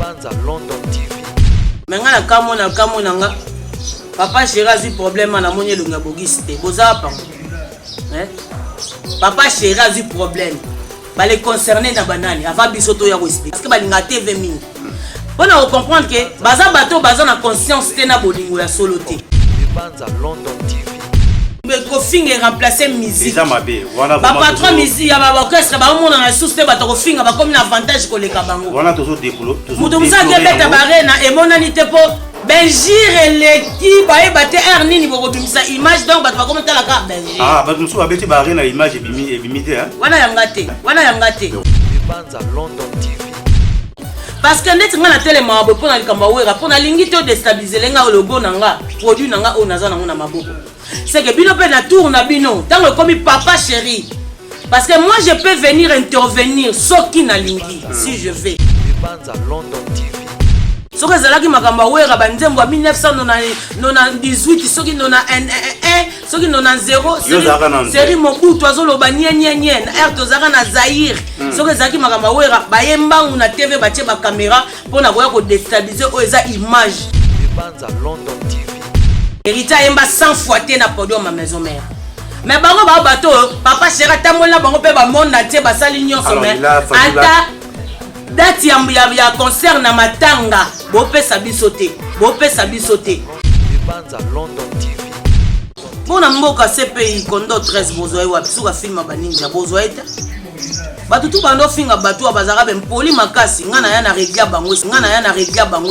Banza London TV. Mais nga na kamo nga papa chéri a problème na monye lunga bogiste boza pa papa chéri a problème ba les concerner na banani avant bisoto ya ko expliquer parce que balinga TV mingi bona on comprendre que baza bato baza na conscience te na bolingo ya solo te. Banza London TV. Mais kofinga remplacer musique ça mabe voilà ba patron musique ya ba orchestre ba mona na sous te ba to kofinga ba comme na avantage ko leka bango voilà toujours dépolo mutu musa ke beta barena e monani te po Benjir l'équipe ba ebate air nini boko bimisa image donc ba to comme tala ka Benjir ba musu ba beti barena image ebimite hein wana yanga te Banza London TV. parce que net nga na tele mabo pona likamba wera pona lingi to déstabiliser lenga logo nanga produit nanga o naza nango na maboko. C'est que bino pe na tour na bino tango comme papa chéri parce que moi je peux venir intervenir soki na lingi si je vais. Banza London TV. Soki zalaki makamba wera banzembo ya 1998 soki nona 1 soki nona 0 série Mobutu azoloba nye air tozaka na Zaire soki zalaki makamba wera bayembangu na TV batie ba caméra pona koya ko déstabiliser o eza image. Banza London TV. Hérita yemba 100 fois te na podium ma maison mère. Mais bango ba bato papa chéri tamola bango pe ba monde entier ba sali nyonso mais ata date ya concert na matanga bo pesa biso te Banza London TV. Bona mboka CPI kondo 13 bozoe wa bisuka film ba ninja bozoe ta batu tu bando finga batu abazaka be mpoli makasi ngana ya na régler bango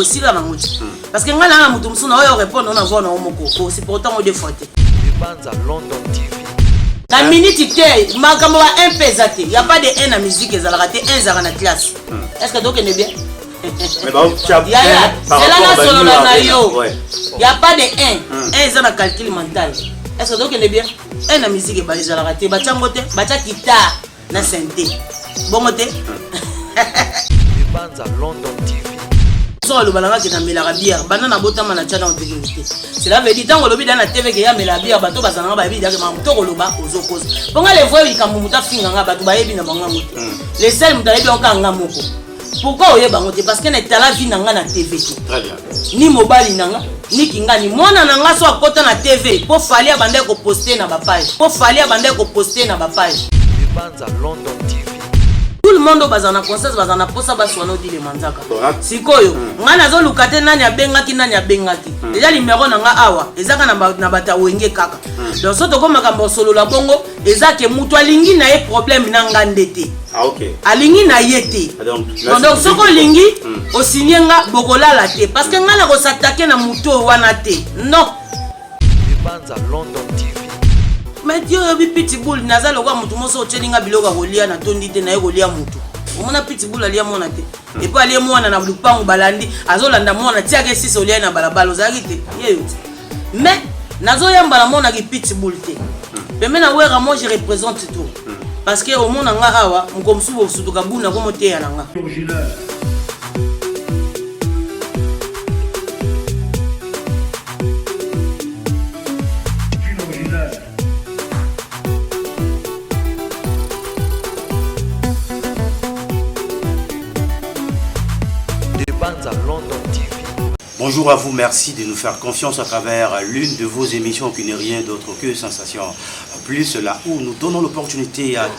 sila bango parce que ngana na mutu musuna oyo répondre na vona omoko ko c'est pourtant o de faute. Banza London TV. La minute te makambo ba un pesate y a pas de un na musique ezalaka te un zara na classe. Est-ce que donc est bien? mais ba chap c'est là na solo na yo y a pas de un zara calcul mental. Est-ce que donc est bien? Un na musique ba ezalaka te ba chango te ba cha guitare na synthé bongo te. Banza London TV. So le balanga qui na mela bière banana botama na chana ontekité cela veut dire tango lobi dans la TV que ya mela bière bato bazanga ba bidaka ma mutoko loba ozokoza bonga les voix likambo muta finga nga bato bayebi na bango ngote les sel mutayebi okanga moko pourquoi oyeba ngote parce que na tala vie nanga na TV très bien ni mobali nanga ni kingani mwana nanga so akota na TV po fali abande ko poster na ba page Banza London TV. tout le monde bazana conseil bazana posa baswana di le manzaka sikoyo ngana zo lukate nani abengaki déjà numéro nanga awa ezaka na bata wenge kaka donc soto ko makambo solo la bongo ezake mutu alingi na ye problème na ngandete OK alingi na yete donc soko lingi osinyenga bokolala te parce que ngana ko s'attaquer na mutu wana te non. Banza London TV. Mais Dieu bi pitbull nazalo kwa mutu moso ochelinga biloka kolia na tondi te na ye kolia mutu omona pitbull alia mona te et puis alia mona na lupango balandi azolanda mona tiake sisi olia na balabala ozaki te yeyo mais nazo yamba na mona ki pitbull te pembe na wera moi je représente tout parce que au mona nga awa mkomsubo sutuka buna ko moteya nanga. Banza London TV. Bonjour à vous, merci de nous faire confiance à travers l'une de vos émissions qui n'est rien d'autre que Sensation Plus, là où nous donnons l'opportunité à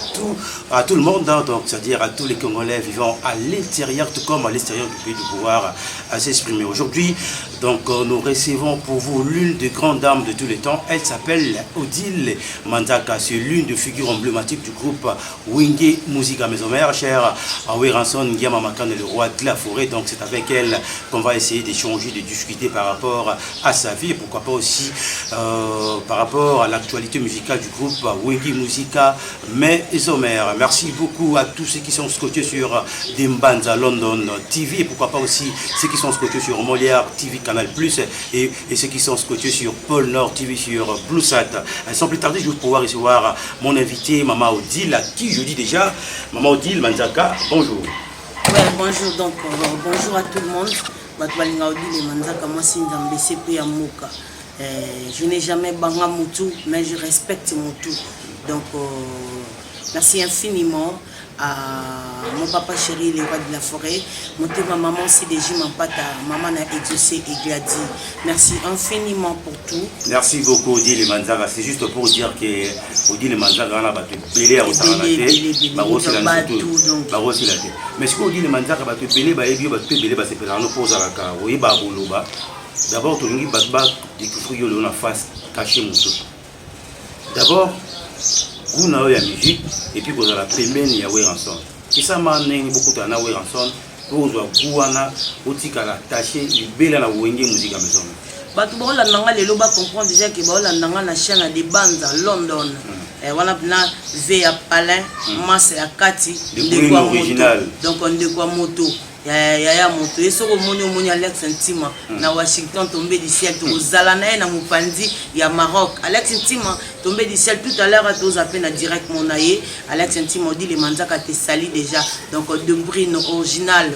tout le monde, hein, donc c'est-à-dire à tous les Congolais vivant à l'intérieur, tout comme à l'extérieur du pays, de pouvoir s'exprimer. Aujourd'hui, donc nous recevons pour vous l'une des grandes dames de tous les temps. Elle s'appelle Odile Manzaka, c'est l'une des figures emblématiques du groupe Wenge Musica Maison Mère, cher Aweranson Ngiama Makan, le roi de la forêt. Donc c'est avec elle qu'on va essayer d'échanger, de discuter par rapport à sa vie et pourquoi pas aussi par rapport à l'actualité musicale du groupe Wenge Musica Maison Mère. Merci beaucoup à tous ceux qui sont scotchés sur Banza London TV et pourquoi pas aussi ceux qui sont scotchés sur Molière TV Canal Plus et ceux qui sont scotchés sur Pôle Nord TV sur Bluesat. Sans plus tarder, je vais pouvoir recevoir mon invité Maman Odile, à qui je dis déjà Maman Odile Manzaka, bonjour. Ouais, bonjour, donc bonjour à tout le monde. Batwalinga Odile Manzaka, moi c'est Nzambe CP Amoka. Je n'ai jamais banga Moutou, mais je respecte Moutou. Donc merci infiniment. mon papa chéri, les rois de la forêt, mon ma maman CDJ Mampata, maman a exaucé et Gladi. Merci infiniment pour tout. Merci beaucoup Odile Manzaga. C'est juste pour dire que Odile Manzaga on a battu belé à Osanate, Barosi la tout, Barosi la tête. Mais ce que Odile Manzaga battu belé, baébio battu belé, c'est pour nous poser la cara. Oui, Babouloba. D'abord, tu nous dis battre du couffrier de la face cachée moto. D'abord, vous n'avez la musique et puis vous avez la première il y a Ranson. Et ça m'a amené beaucoup de na Ranson. Vous avez Gouana, Otika la tâche, il belle la Wenge musique à maison. Batu ba nanga lelo ba comprendre déjà que ba nanga na chaîne de bandes à London. Wana na V à Palin, Mas à Kati, de quoi original. Donc on de quoi moto. Ya moto esoko moni Alex Ntima na Washington tombé du ciel to zalana na mupandi ya Maroc. Alex Ntima tombé du ciel tout à l'heure à tous appels direct mon aïe. Alex Ntima dit les manzaka te sali déjà. Donc de Bruno original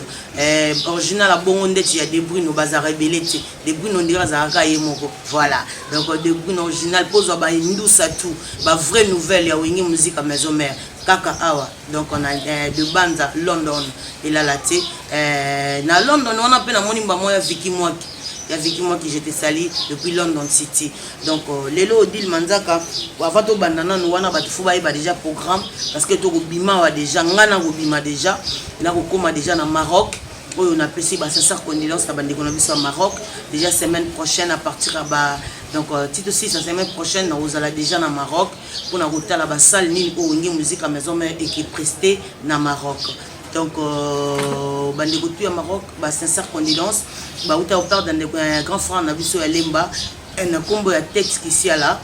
original à Bongonde il y a des Bruno bazar rebelle des Bruno ndira zaka yemoko. Voilà. Donc de Bruno original pose ba ndousa tout. Ba vraie nouvelle ya wingi musique à maison mère. Kaka Awa. Donc on a de bandes à London et la laté. Na London on a pena moni mbamo ya Vicky Mwaki. Il y a Vicky Mwaki j'étais sali depuis London City. Donc lelo Odile Manzaka avant to bandana nous wana batu fuba iba déjà programme parce que to bima wa déjà ngana ko bima déjà na ko koma déjà na Maroc. On a passé sincère condolence à bande au Maroc déjà semaine prochaine à partir à donc titre aussi la semaine prochaine nous allons déjà au Maroc pour nous route la salle ni au musique à maison mais et qui presté na Maroc. Donc bande gotu à Maroc sincère condolence ba uta au père d'un grand frère na biso ya Lemba un combo ya texte ici là.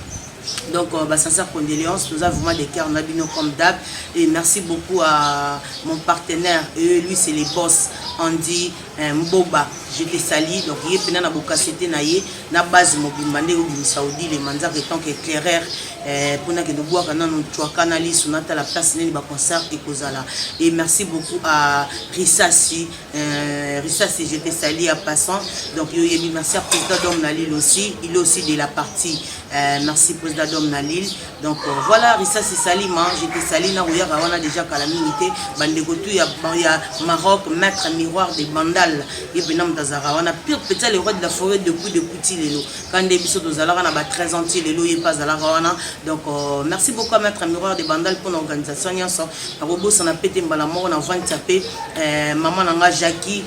Donc, sincère condoléances, nous avons vraiment des cœurs nabino comme d'hab. Et merci beaucoup à mon partenaire, et lui c'est les boss, Andy Mboba. Je te salue. Donc, il y a une bocacité na base mobile au Saoudi, les manzars étant qu'éclaireur pour que nous boire quand nous canalisons on a la place de concert et Kozala. Et merci beaucoup à Rissassi. Rissassi, je te salue à passant. Donc, merci à Président Dom Nalil aussi. Il est aussi de la partie. Merci Président Dom Nalil. Donc voilà, Rissassi Salima. Je te salue. On a déjà calamité. Bandegotu, il y a Maroc, maître miroir des bandales. On a pire peut-être les rois de la forêt depuis de Kouti Lelo. Quand des bisous de Zala, on a 13 ans, Lelo, il passe à la Rawana. Donc merci beaucoup à Maître Miroir des Bandales pour l'organisation. On a pété Mbalamor, on a vendu tapé. Maman Nanga Jackie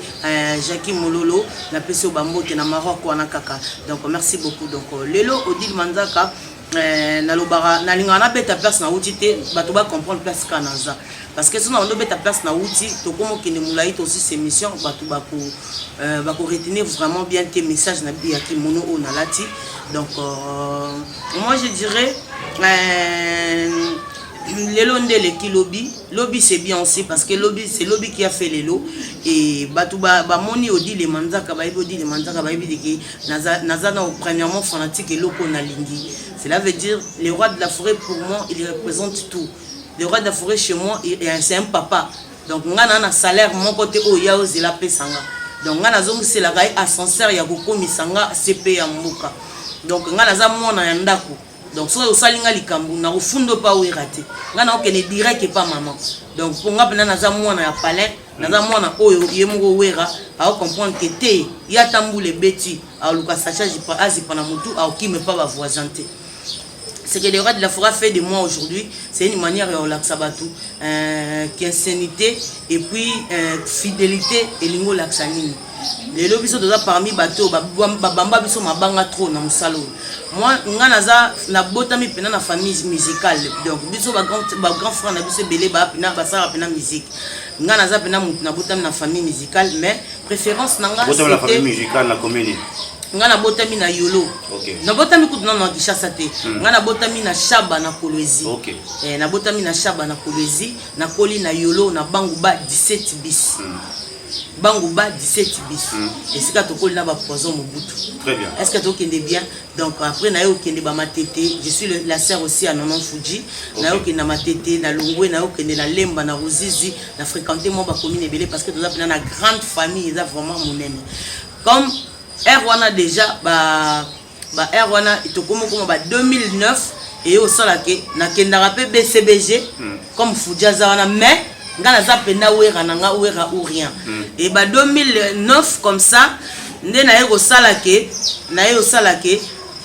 Mololo, on a pété au Bambo, qui est au Maroc ou en Kaka. Donc merci beaucoup. Donc Lelo, Odile Manzaka. Na lingana beta place na outité bato ba comprendre place kanaza parce que si on beta place na outil to comme ki ne moulaï aussi ces missions bato ba ko retenir vraiment bien tes messages na bi ya ki mono o na lati. Donc moi je dirais Lelo ndele ki lobby c'est bien aussi parce que c'est lobby qui a fait Lelo et batuba ba moni odi les manzaka ba odi les manzaka ba ibi ki nazana premièrement fanatique et loko na lingi. Cela veut dire les rois de la forêt pour moi ils représentent tout. Les rois de la forêt chez moi c'est un papa. Donc ngana na salaire mon côté o ya ozela pesanga. Donc ngana zomu c'est la gai ascenseur ya koko misanga CP ya mboka. Donc ngana za mona ya ndako. Donc soit au salinga likambu na ufundo pa ou raté ngana okene direct pas maman. Donc pour nga pena naza mwana ya palais naza mwana oyo yemoko wera a comprendre que te ya tambule beti a luka sacha jipa azipana mutu a okime pas ba voisinté. Ce que les rois de la forêt fait de moi aujourd'hui, c'est une manière de relaxer batou, quincinité et puis fidélité et lingo laxanini. Les lobbies sont déjà parmi bateaux, bamba biso mabanga trop na musalo. Moi, nganaza na botami pena na famille musicale. Donc biso ba grand frère na biso belé ba pena ba sara pena musique. Nganaza pena na botami na famille musicale, mais préférence nanga c'était la famille musicale la commune. Ngana botami na Yolo. Okay. Na botami kutuna na Kishasa te. Ngana botami na Shaba na Kolwezi. Okay. Na botami na Shaba na Kolwezi, na Koli na Yolo na Banguba 17 bis. Banguba 17 bis. Et c'est quand tu colles na ba poison Mobutu. Très bien. Est-ce que tu kende bien? Donc après na yo kende ba matete, je suis la sœur aussi à Nonon Fuji. Na yo kende na matete, na Longwe, na yo kende na Lemba, na Ruzizi, na fréquenter moi ba commune belé parce que tu as na grande famille, ils a vraiment mon ami. Comme Erwana déjà Erwana il te comme 2009 et au sol na kendara pe BCBG comme Foudiaza wana mais nga naza pena wera nanga wera ou rien. Et ba 2009 comme ça nde na yeko salake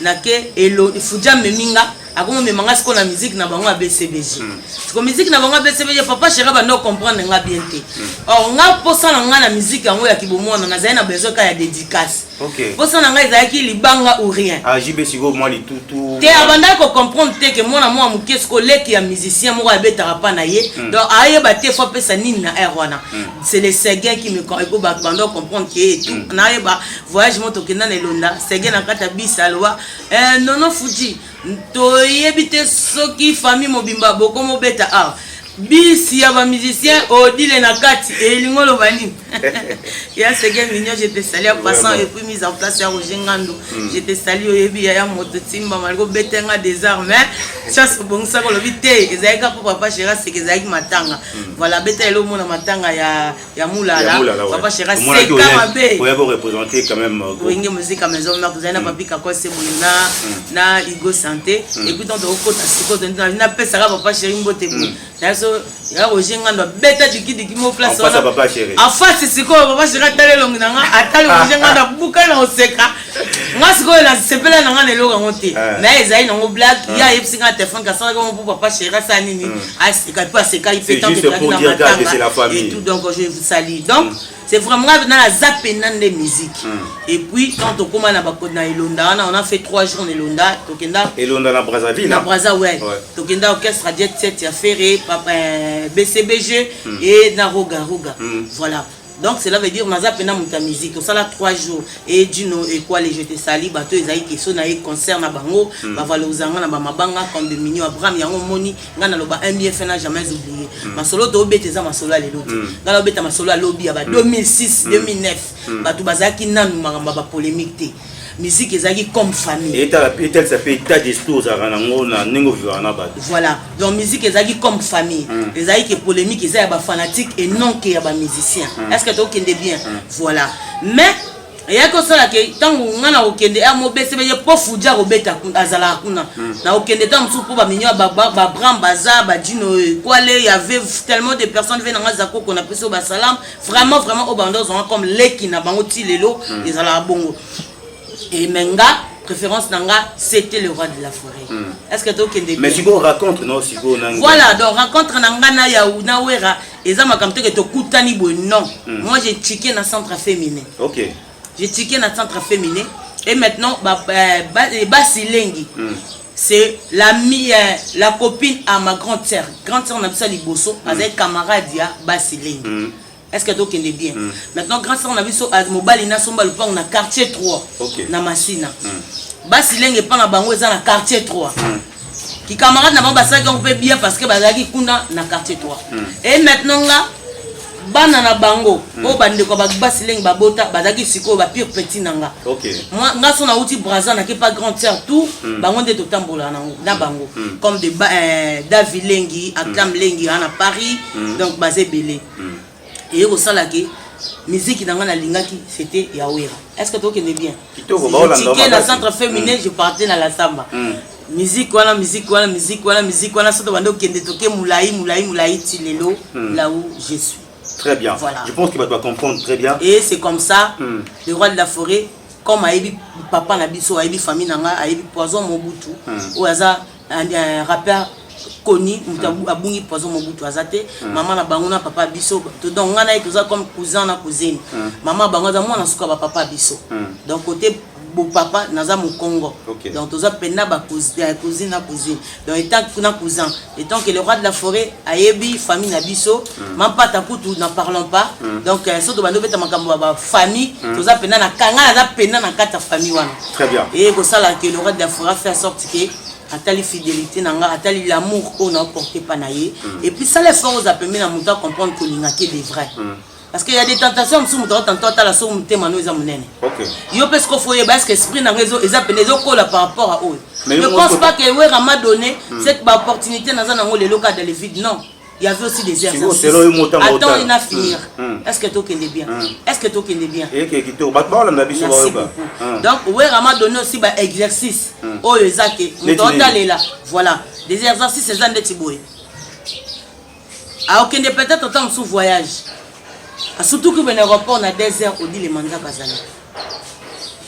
na ke elo ifuja meminga akomo memanga siko na musique na bango BCBG. Siko musique na bango BCBG papa chéri ba no comprendre nga bien te. Or nga posa na nga na musique yango ya kibomona na zaina besoin ka ya dédicace. OK. Posa na nga ezaki libanga ou rien. Ah JB Sigo moi li tout. Te abanda ko comprendre te que mona moi muke siko leki ya musicien moko abetara pa na ye. Donc aye ba te fois pesa nini na erwana. C'est les Séguin qui me ko ba bando comprendre que tout na ye ba voyage moto kenda na Londa Séguin na kata bisalwa non Fuji to yebite soki famille mobimba boko mobeta bisi ya ba musicien odile na kati elingolo bani ya Séguin mignon je te salue en passant et puis mise en place ya Roger Ngando je te salue oyebi ya moto timba malgo betenga des arts mais chance bon ça ko lobite ezaka papa chéri c'est que ezaki matanga voilà beta elo mona matanga ya mulala papa chéri c'est comme abe pour avoir représenté quand même wingi musique à maison na kuzana papika ko se boina na Igo Santé et puis tant au kota siko na pesa papa chéri mbote ya Roger Ngando beta diki mo place on passe à papa chéri en face siko papa chéri tale longi nanga atale Roger Ngando buka na oseka nga siko na sepela nanga ne loga ngote na ezai nango black ya yepsinga téléphone ka sala ko papa chéri sa nini asika pas seka ipetant de c'est la famille et tout donc je vous salue donc c'est vraiment dans la zapenande de musique et puis quand on commence na Elonda on a fait 3 jours en Elonda tokenda Elonda na Brazzaville na Brazzaville tokenda orchestre Jet Set ya Ferré BCBG et na Roga voilà. Donc cela veut dire naza pena muta musique ça là 3 jours et Dino et quoi les jeter sali bato ezai question na e concert na bango ba valorizanga na ba mabanga comme de mignon Abraham yango moni ngana loba MBF na jamais oublié ma solo to beteza ma solo ale loti ngala beta ma solo lobby ba 2006 2009 bato bazaki nanu magamba ba polémique te musique ezaki comme famille et tel ça fait état d'esprit aux aranango na ningo vivana ba voilà donc musique ezaki comme famille ezaki que polémique ezaki ba fanatique et non que ba musicien est-ce que tu okende bien voilà mais et ya ko sala ke tangu ngana okende mo BCBG po fuja robeta azala kuna na okende tam su po ba minyo ba bram baza ba Dino kwale y avait tellement de personnes venant ngazako qu'on a pris au salam vraiment au bando comme leki na bango ti lelo ezala bongo. Et Menga, préférence Nanga, c'était le roi de la forêt. Est-ce que tu as des... Mais si vous racontez, non, si vous... Voilà, donc rencontre Nanga na Yaouna Wera, et ça m'a comme que tu Koutani non. Moi j'ai checké dans le centre féminin. Ok. J'ai checké dans le centre féminin, et maintenant, Basilengi. C'est la copine à ma grande sœur. Grande sœur, on a ça Liboso, avec camarade ya Basilengi. Est-ce que tu connais bien? Maintenant, grâce à on a vu sur Mobile, on a quartier 3 na Massina. Basileng et pas na bango dans quartier 3. Qui camarade n'a pas ça qu'on peut bien parce que bazaki kuna na quartier 3. Et maintenant là, bana na bango, o bande ko Basileng babota bazaki siko ba pire petit nanga. OK. Moi nga son na outil Brazza na ke pas grande sœur tout, bango de totambola na bango. Comme de David Lengi, Aklam Lengi à Paris, donc basé belé. Et au salage musique dans la lingaki c'était Yawera. Est-ce que tu connais bien? Si la centre féminin je partais dans la samba. Musique voilà surtout bando kende toke moulaï tilelo là où je suis. Très bien. Voilà. Je pense qu'il va comprendre très bien. Et c'est comme ça le roi de la forêt comme Aïbi papa na biso Aïbi famille nanga Aïbi Poison Mobutu ou aza un rappeur Koni abungi Poison Mobutu azate maman na bango na papa biso donc ngana etoza comme cousin na cousine maman bango za mwana suka ba papa biso donc côté beau papa naza mon Congo donc toza pena ba cousine na cousine donc étant na cousin étant que le roi de la forêt ayebi famille na biso même pas takutu n'en parlons pas donc surtout bando beta makambo ba famille toza pena na kanga na pena na kata famille wana très bien et ko sala que le roi de la forêt fait en sorte que atali fidélité nanga atali l'amour qu'on a porté panaye et puis ça les forces a permis à mon temps comprendre que l'ingaki est vrai parce qu'il y a des tentations sous mon temps à la somme témano ils amènent OK yo parce qu'il faut y parce que esprit na réseau ils appellent les colla par rapport à eux je pense pas que ouais m'a donné cette opportunité dans un les locaux dans les vides non il y avait aussi des exercices. Attends, il va finir. Est-ce que tu connais bien? Est-ce que tu connais bien? Merci beaucoup. Donc, oui, Rama donné aussi des exercices. Oh, les actes. Voilà. Des exercices, c'est ça, des tiboués. aokende peut-être autant sous voyage. Surtout que ben aéroport na désert Odi le manza kazana.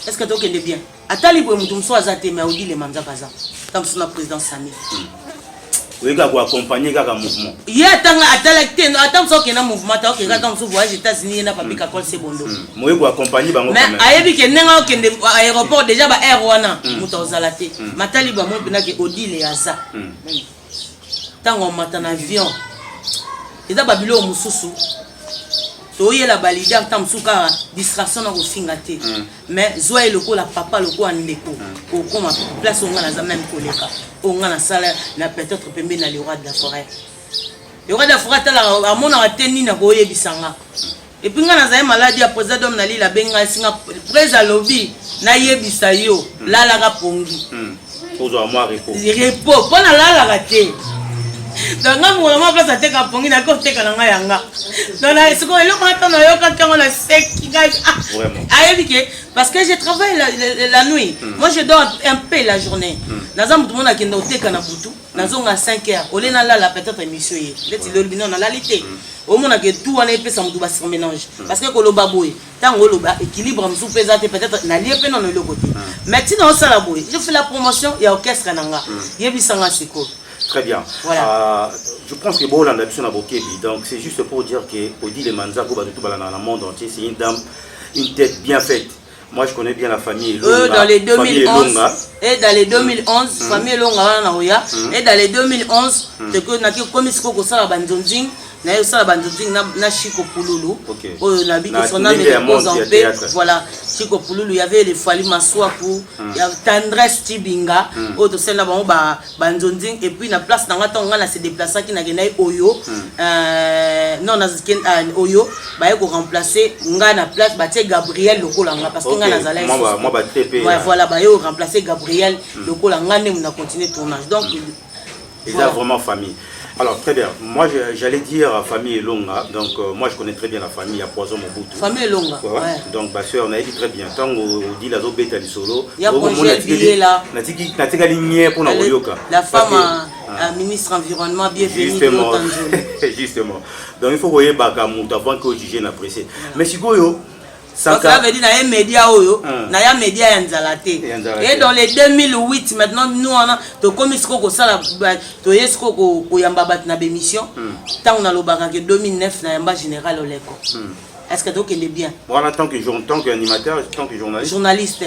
Est-ce que tu okende bien? Atali bo mutu mso azate mais Odi le manza kaza. Tam sous la présidence Sami. Oui, gars pour accompagner gars mouvement. Yeah, tanga atalakte atam so kena mouvement ta okenda tam sous voyage États-Unis na papi ka kol se bondo. Moi pour accompagner bango. Mais ayebi ke nenga okende aéroport déjà ba air wana mutu ozalate. Matali ba mo pena ke Odi le aza. Tango mata na avion. Eza babilo mususu. Toye la balida tam suka distraction na kofinga te. Mais zoa eloko la papa loko andeko. Au comme place on na même koleka. On na sala na peut-être pembe na le roi de la forêt. Le roi de la forêt tala amona ateni na koye bisanga. Et puis nga na zaye maladie a posé dom na li la benga singa presa lobby na yebisa yo la la pongi. Ozo moi repos. Repos pona la la te. Donc nga mo place a teka pongi na ko teka na nga yanga. Donc là ce qu'on est là maintenant yo quand on a sec qui gagne. Vraiment. Parce que je travaille la nuit. Moi je dors un peu la journée. Naza mutu mona kenda teka na butu. Nazonga 5h. Olé na la peut-être émission yi. Leti le bino na la lité. Au mona que tout on est pesa mutu ba se mélange. Parce que koloba boy. Tant koloba équilibre musu pesa peut-être na lié pe non le côté. Mais si dans ça la boy. Je fais la promotion et orchestre nanga. Yebisanga siko. Très bien. Voilà. Je pense que bon, on a donc c'est juste pour dire que Odi le Manza, dans le monde entier, c'est une dame, une tête bien faite. Moi, je connais bien la famille Longa. Dans les 2011, et dans les 2011, famille Longa, et dans les 2011, c'est que na comme ce que ça la bandonding, na ça la bandonding na Chico Pululu. Oh, na bi son âme repose en paix. Voilà, Chico Pululu, il y avait les Fali Maswaku, il y a Tendresse Tibinga, autre celle là ba bandonding et puis na place na ngata ngala se déplacer qui na genai Oyo. Non na ken Oyo, ba ko remplacer nga na place ba Gabriel Lokolanga parce que nga na zala. Moi ba TP. Voilà, ba yo remplacer Gabriel Lokolanga ne na continuer tournage. Donc ils ont vraiment famille. Alors très bien, moi j'allais dire famille Longa, donc moi je connais très bien la famille à Poison Mobutu. Famille Longa, ouais. Donc ma soeur on a dit très bien, tant qu'on dit la zobe est solo, il y a projet billet là. La femme ministre environnement bienvenue. Justement, justement. Donc il faut voyer Bakamouta avant que juger n'apprécie. Mais si vous ça veut dire na média oyo na ya média ya nzalate et dans les 2008 maintenant nous on a to comme ce ko sala to yesko ko yamba bat na bémission tant on a lobaka que 2009 na yamba général Oleko. Est-ce que tu es bien? Moi, en tant qu'animateur, tant que journaliste. Journaliste.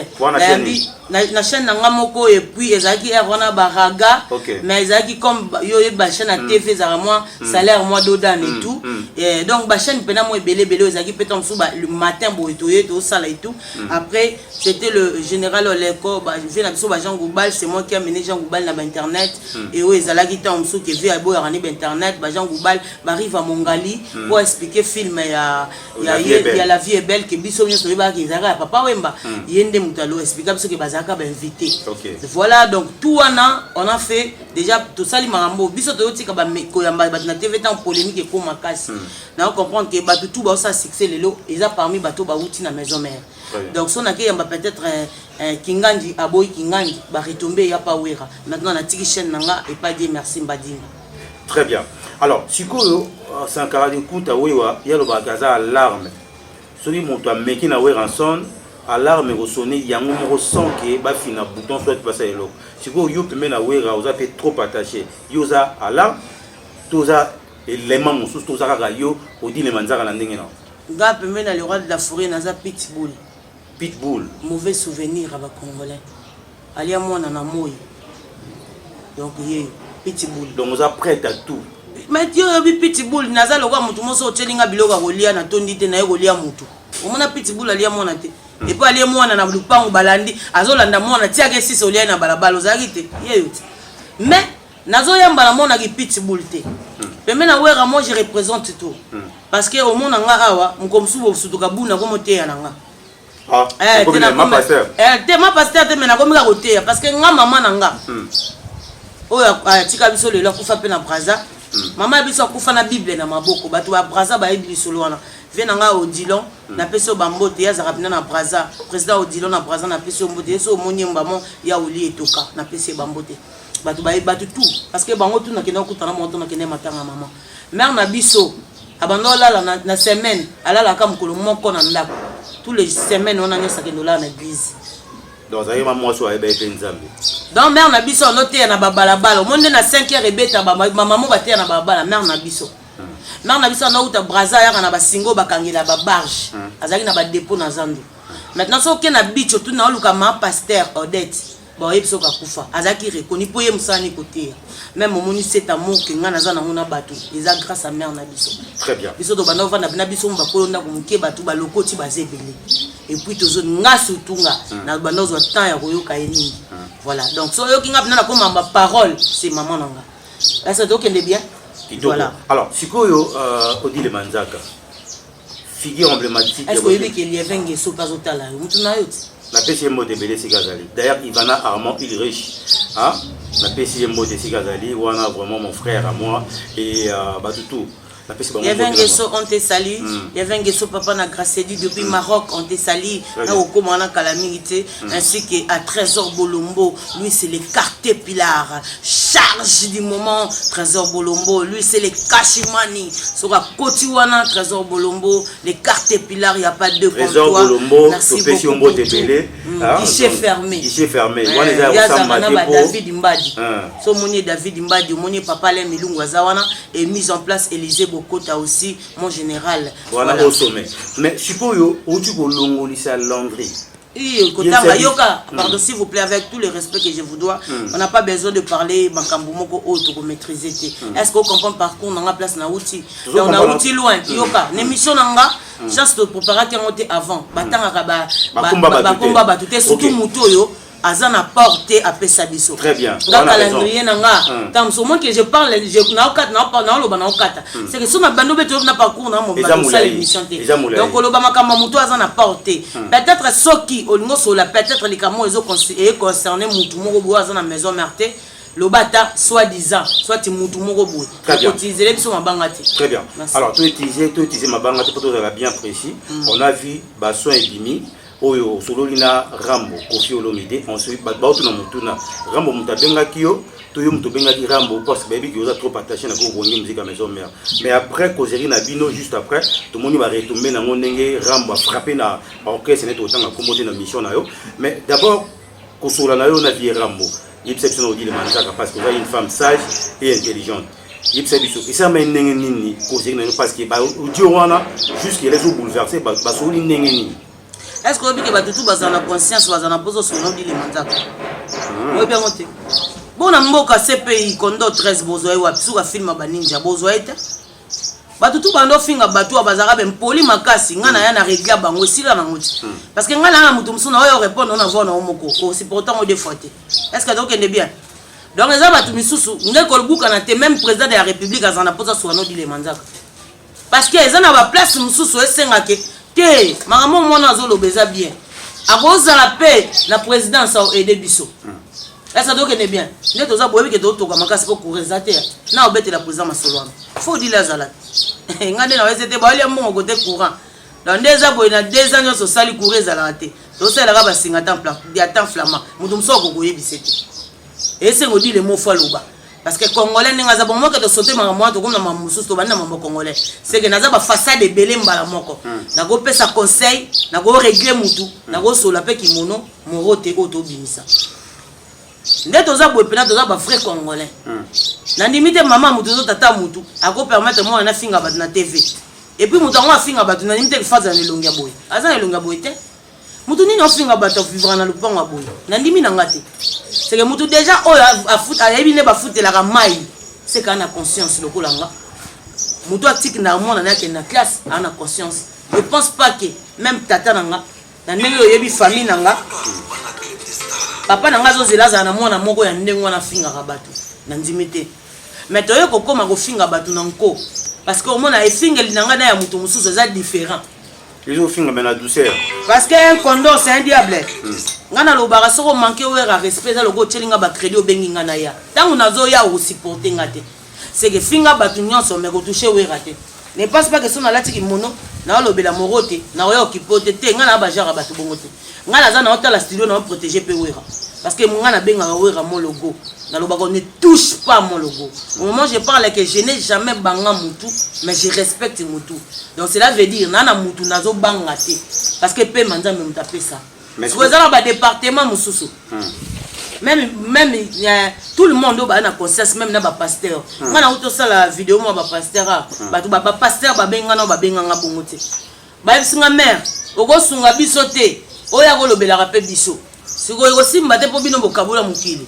La chaîne Nangamoko et puis Ezaki Erwana Baraga. Mais Ezaki comme yo ba chaîne à TV za moi salaire moi dodan et tout. Et donc ba chaîne pena moi belé Ezaki petom sou le matin boitoyer to sala et tout. Après c'était le général Oleko ba je viens na biso ba Jean Goubal, c'est moi qui a mené Jean Goubal na internet et o ezalaki tam sou qui vient boy rani internet ba Jean Goubal ba arrive à Mongali pour expliquer film il y a la vie est belle que biso nyo so ba ki zaka papa wemba yende mutalo expliquer biso que bazaka ba invité. Voilà donc tout on a fait déjà tout ça li marambo biso to tika ba ko yamba ba na TV tant polémique et ko makasi. Na comprendre que ba tout ba ça succès lelo eza parmi bato ba outi na maison mère. Donc son akay yamba peut-être Kinganji aboy Kinganji ba retomber ya pa wera. Maintenant na tiki chaîne nanga et pas dire merci Mbadinga. Très bien. Alors, si vous avez un caractère il y a le bagage à alarme. Si vous avez un mec qui a un son, alarme est sonné, il y a un son qui est un bouton soit passer l'eau. Si vous avez trop attaché, vous avez alarme, vous avez élément, vous avez radio, vous dit les manzara la ndenge. Gars, le roi de la forêt, naza pitbull. Pitbull. Mauvais souvenir à la Congolais. Alia moi na moi. Donc pitbull. Donc vous êtes prêt à tout. Mais Dieu a vu pitbull, naza le roi mutu moso chelinga biloga golia na tondi te na golia mutu. Omona pitbull alia mona te. Et pas alia mona na lupango balandi, azolanda mona tiake sisi olia na balabala ozaki te. Yeyote. Mais nazo yamba na mona ki pitbull te. Mais na wera moi je représente tout. Parce que au monde nga awa mkomsu bo sutuka buna ko moteya nanga. Ah, ma pasteur. Ma pasteur te mena ko mika koteya parce que nga mama nanga. Oya tika biso lelo kufa pe na braza. Mama biso kufa na Bible na maboko bato ba braza ba yebi solo wana. Vena nga Odilon na peso bambote ya zakapina na braza. Président Odilon na braza na peso mbote so monyemba mo ya oli etoka na peso bambote. batu tout parce que bango tout nakenda kutana moto nakenda matanga maman mère na biso abando lala na semaine alala ka mukolo moko na ndako tous les semaines on a nyosa kendo la na église donc ça y est maman so ayeba nzambe donc mère na biso no te na babala bala monde na 5h ebeta maman batia na babala mère na biso mère na biso na uta braza ya na basingo bakangela ba barge azaki na ba dépôt na Zando maintenant so ke na bicho tout na oluka ma pasteur Odette bon yebso ka kufa azaki reconnu po ye musani côté même momoni cet amour que nga naza na ngona bato eza grâce à mère na biso très bien biso to bana vana na biso mba ko ndako muke bato ba lokoti bazebele et puis tozo nga sutunga na bana zo temps ya koyoka yeni voilà donc so yoki nga na koma ma parole c'est maman nanga est-ce que okende bien voilà alors sikoyo Odile Manzaka figure emblématique est-ce que yebi qu'il y avait ngeso pas otala mutu na yoti la PCMO de Belé Sigazali. D'ailleurs, Ivana Armand, il est riche. Hein? La PCMO de Sigazali, on a vraiment mon frère à moi et Batoutou. Il y avait un guesso, on te salue. Il y avait un guesso, papa na Gracedi depuis Maroc, on te salue. Là au Komana Calamité, ainsi qu'à Trésor Bolombo. Lui, c'est les cartes Pilar. Charge du moment, Trésor Bolombo. Lui, c'est les Kashimani. Sur la Kotiwana, Trésor Bolombo. Les cartes Pilar, il n'y a pas de Trésor Bolombo, PCMO de Belé. Guichet fermé. Guichet fermé. Il y a David Mbadi. So, moni David Mbadi, moni papa Lem Milungu Azawana et mise en place Élysée Bokota aussi, mon général. Voilà au sommet. Mais suppose où tu peux l'ongolisa Landry. Pardon s'il vous plaît, avec tout le respect que je vous dois, on n'a pas besoin de parler Makambumoko autre pour maîtriser. Est-ce qu'on comprend par contre dans la place na outil? On a outil loin. Yoka, l'émission nanga, chance de préparer avant. Batanga bakomba batute surtout mutoyo. Azana porté à Pesabiso. Très bien. Dans le calendrier nanga, tant au moins que je parle, je n'ai pas c'est que si ma bande de n'a pas cours dans mon émission. Donc on va makama muto azana porté. Peut-être ceux qui au niveau sur la peut-être les camo ils ont concerné mutu moko bo azana maison merte. Le bata soi-disant, soit mutu moko bo. Utiliser les sur ma bangati. Très bien. Alors tu utiliser ma bangati pour être bien précis. On a vu Basson et Bimi. Oyo sololina Rambo Kofi Olomide ensuite bato na mutuna Rambo mutabenga kio toyo mutobenga di Rambo parce que baby qui osa trop attaché na ko ngoni musique à maison mère mais après causerie na bino juste après tout monde va retomber na ngonenge Rambo a frappé na orchestre net autant à commoder na mission na yo mais d'abord kosola na yo na vie Rambo exception Odile Manzaka parce que vous avez une femme sage et intelligente yipsebiso isa mais ndenge nini causerie na parce que ba audio wana jusqu'il est bouleversé ba soli ndenge nini. Est-ce que vous avez tout la conscience ou la pose sur l'homme de Manzaka? Oui, bien monté. Bon, on a CPI, Kondo 13, Bozoé, ou Absou, film à Ninja, Bozoé. Tout bando finga batu abazara ben poli makasi ngana yana régler bango sila na ngoti parce que ngana na mutu musuna oyo répondre on avona omoko c'est pourtant on défaité est-ce que donc est bien donc les batu misusu ndeko buka na te même président de la république azana posa sur no dile Manzaka parce que ezana ba place mususu esenga ke te maman mona zo lobeza bien akoza la paix la présidence a aidé biso est-ce que donc est bien ndeto za boyebi ke to toka makasi ko kurezater na obete la président masolo faut dire la zala ngande na wese te ba ali mbongo côté courant dans des ans boyina 2 ans so sali kureza la te to sala ka ba singa temps ya temps flamand mutu msoko koyebi sete et c'est ngodi le mot faloba parce que congolais ninga za bongo ke to sauter mama to comme na mamusu to bana mambo congolais c'est que naza ba façade belé mbala moko na go pesa conseil na go régler mutu na go sola pe kimono morote auto bimisa nde toza boye pena toza ba frère congolais na limite mama mutu zo tata mutu ako permettre moi na finga bat na TV et puis mutu ngo afinga bat na limite faza na longia boye aza na longia boye te mutu nini ofinga bat vivre na lupango boye na ndimi na ngate c'est que mutu déjà oyo a foot a yebi ne ba footela ka mai c'est kana conscience lokola nga mutu atiki na mona na na classe ana conscience je pense pas que même tata nanga na ndenge oyebi famille nanga papa nanga zo zelaza na mwana moko ya ndenge wana finga ka batu na ndimite mais toyo kokoma ko finga batu na nko parce que au mona e finga linanga na ya mutu mususu za différent ils ont finga mais la douceur parce que un condor c'est un diable ngana lo bara soko manquer wera respect za logo chelinga ba crédit obengi ngana ya tangu nazo ya o supporter ngate c'est que finga batu nyonso mais ko toucher wera te ne passe pas que son alati ki mono na lobela morote na oyo kipote te ngana ba jara batu bongo te ngana za na otala studio na protéger pe wera parce que moi na benga wera mon logo na loba ne touche pas mon logo. Au moment où je parle que je n'ai jamais banga mutu mais je respecte mutu. Donc cela veut dire nana mutu nazo banga te parce que pe manza me taper ça. Mais vous avez un département mususu. Même tout le monde a une conscience, même na ba pasteur. Moi na auto ça la vidéo moi ba pasteur ba pasteur ba benga na ba benga nga bongote. Ba bisinga mère oko sunga bisote oya ko lobela rapé biso. Siko eko simba te po bino bokabula mukili.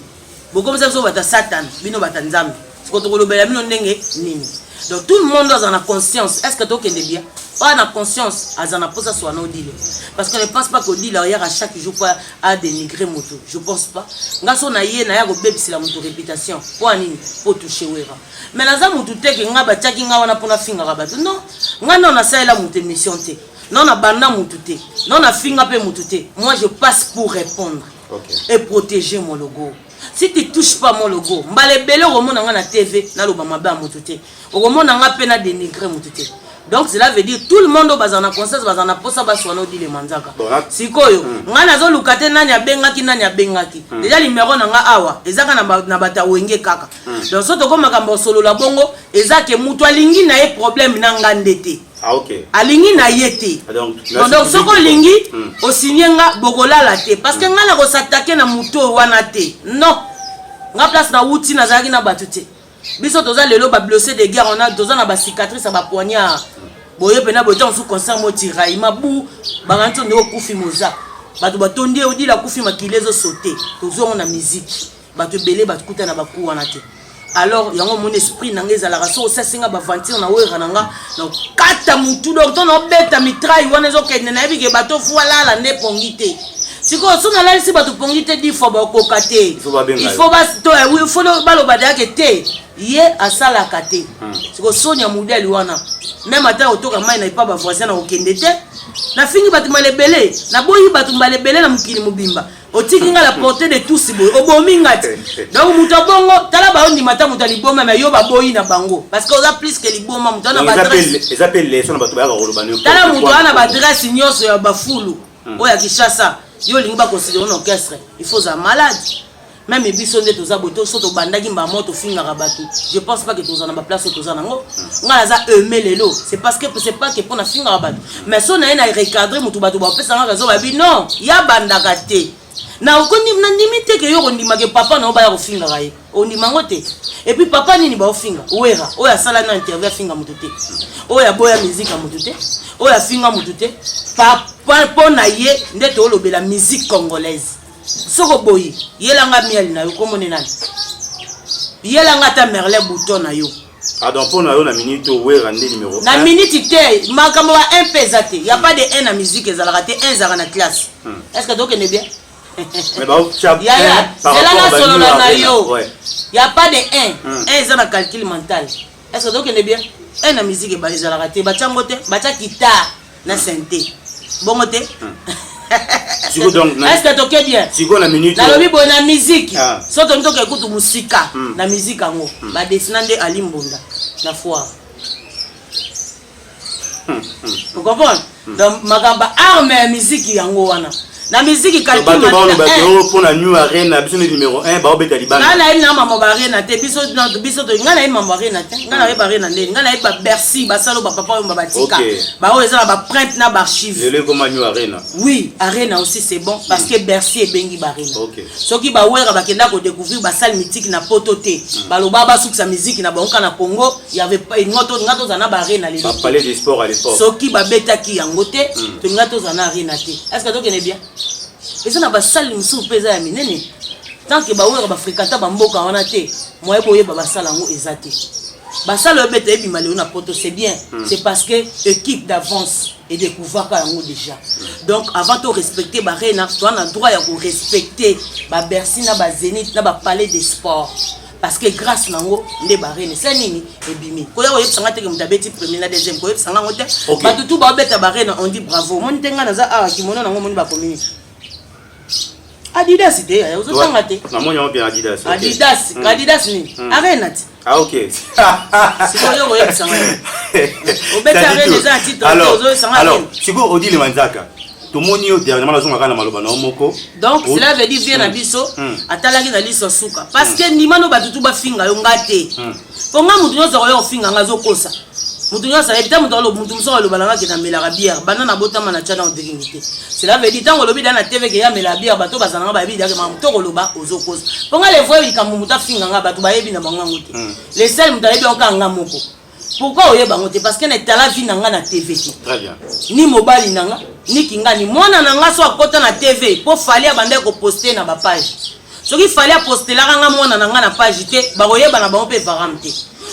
Boko msa so bata satan bino bata nzambe. Siko to ko lobela bino ndenge nini. Donc tout le monde a une conscience. Est-ce que tu as bien? Pas de conscience, à en apposer soit non dit. Parce qu'on ne pense pas qu'au dit là à chaque jour pas à dénigrer moto. Je pense pas. Ngaso na yé na ya go bébé c'est la moto réputation. Pour nini? Pour toucher wera. Mais la zamu tout te que nga ba tchaki nga wana pona finga rabatu. Non. Nga non na ça la moto mission te. Non na banda moto te. Non na finga pe moto te. Moi je passe pour répondre. Okay. Et protéger mon logo. Si tu touches pas mon logo, mbale bele romona nga na TV na lo bama ba moto te. Romona nga pe na dénigrer moto te. Donc cela veut dire tout le monde au bazana conscience bazana posa ba sono di le manzaka. Sikoyo, nga nazo lukate nani abengaki nani abengaki. Déjà numéro na nga awa, ezaka na bata wenge kaka. Donc soto ko makambo solo la bongo, ezake mutu alingi na ye problème na nga ndete. Ah ok. Alingi na yete. Donc soko lingi o sinyenga bokola la te parce que nga na ko s'attaquer na mutu wana te. Non. Nga place na wuti na zaki na batute. Biso toza lelo ba blessé de guerre on a toza na ba cicatrice ba poignard. Boye pena bote on sous concert mo tiraille mabu ba nganto ndo kufi moza. Batu batondi odi la kufi makilezo sauter. Tozo on a musique. Batu belé batu kuta na ba ku wana te. Alors yango mon esprit nanga ezala raso osasinga ba ventir na wera nanga na kata mutu donc ton obeta mitraille wana zo kende na bike bato fuala la ne pongite. Siko sona la si bato pongite di fo ba kokate. Il faut ba to oui il faut balo bada ke te ye asala kate. Siko sonya modèle wana même ata otoka mai na ipa ba voisin na okende te na fingi bato malebele na boyi bato malebele na mukili mubimba. Otikinga la portée de tous ces boy obomingati donc muto bongo tala ba ondi mata muto liboma mais yo ba boyi na bango parce que oza plus que liboma muto na ba adresse ils appellent les sons bato ba ko lobano tala muto na ba adresse nyoso ya bafulu oya Kishasa yo lingi ba considérer un orchestre il faut za malade même biso nde toza boto soto bandaki mba moto finga rabatu je pense pas que toza na ba place toza nango nga za aimer lelo c'est parce que c'est pas que pour na finga rabatu mais so na ina recadrer muto bato ba pesa nga raison ba bi non ya bandaka te na okoni na limite que yo ondima ke papa na ba ya kofinga kaye ondima ngote et puis papa nini ba ofinga wera oya sala na interview finga mututé oya boya musique mututé oya finga mututé papa pona ye ndete olobela musique congolaise soko boyi yelanga miel na yo komone nani yelanga ta merle bouton na yo ah donc pour na yo na minute wera ndé numéro 1 na minute te makambo ba 1 pesate y a pas de 1 na musique ezalaka te 1 zara na classe est-ce que donc est bien? Mais bah, c'est là solo na yo. Il y a pas de 1. 1 c'est un calcul mental. Est-ce que donc on est bien? 1 na musique ba les raté. Ba tiangote, ba tia guitare na synthé. Bongote. Est-ce que tu es bien? Si on a minute. Na lobi bona musique. So to ntoke kutu musika na musique ngo. Ba dessinande alimbonda na foire. Vous comprenez? Donc magamba arme musique yango wana. La musique calcule pour la new arena biso numéro 1 ba obeta libana ngana ina mama ba arena te biso to ngana ina mama arena te ngana ba arena ndeni ngana ba Bercy ba salo ba papa ba batika ba o ezala ba print na ba archive le comme new arena oui arena aussi c'est bon parce que Bercy et bengi ba arena soki ba wera ba kenda ko découvrir ba salle mythique na poto te ba loba ba sukisa musique na bonka na Congo il y avait pas une ngato za na ba arena les ba palais des sports à l'époque soki ba betaki yango te to ngato za na arena te est-ce que donc est bien? Et ça n'a pas sali musu pesa ya minene tant que ba wera ba fréquenter ba mboka wana te moye boye ba sala ngo ezate ba sala beta ebi malé na poto c'est bien c'est parce que équipe d'avance et découvert ka ngo déjà donc avant de respecter ba reina tu as droit ya ko respecter ba Bercy na ba Zénith na ba palais des sports parce que grâce nango nde ba reine c'est nini ebimi ko ya oyebsanga te ke mutabeti premier na deuxième ko oyebsanga ngote ba tutu ba beta ba reine on dit bravo mon tenga na za a kimono nango moni ba komini Adidas ite ya uzo tanga te na monya bien Adidas Adidas ni arena ti ah ok siko yo oyebsanga obeta arena za titre ozo sanga alors siko odi le manzaka tout le monde dernièrement la maloba na moko. Donc cela veut dire bien na biso atalaki na liso suka parce que ndimano batutu ba finga yo ngate. Ponga mutu nyoso yo finga ngazo kosa. Mutu nyoso ebita mutu lo mutu so lo balanga ke na mela bière banana botama na chana en dignité. Cela veut dire tango lobi na TV ke ya mela bière bato bazana ba bi dake mam to koloba ozo kosa. Ponga le voix likambu muta finga nga bato ba yebi na bango ngote. Les seuls muta yebi okanga moko. Pourquoi oyeba ngote parce que na tala vi nanga na TV. Très bien. Ni mobile nanga ni kingani mwana nanga so akota na TV po fali abande ko poster na ba page. Soki fali a poster la nga mwana nanga na page te ba koyeba na bango pe varamte.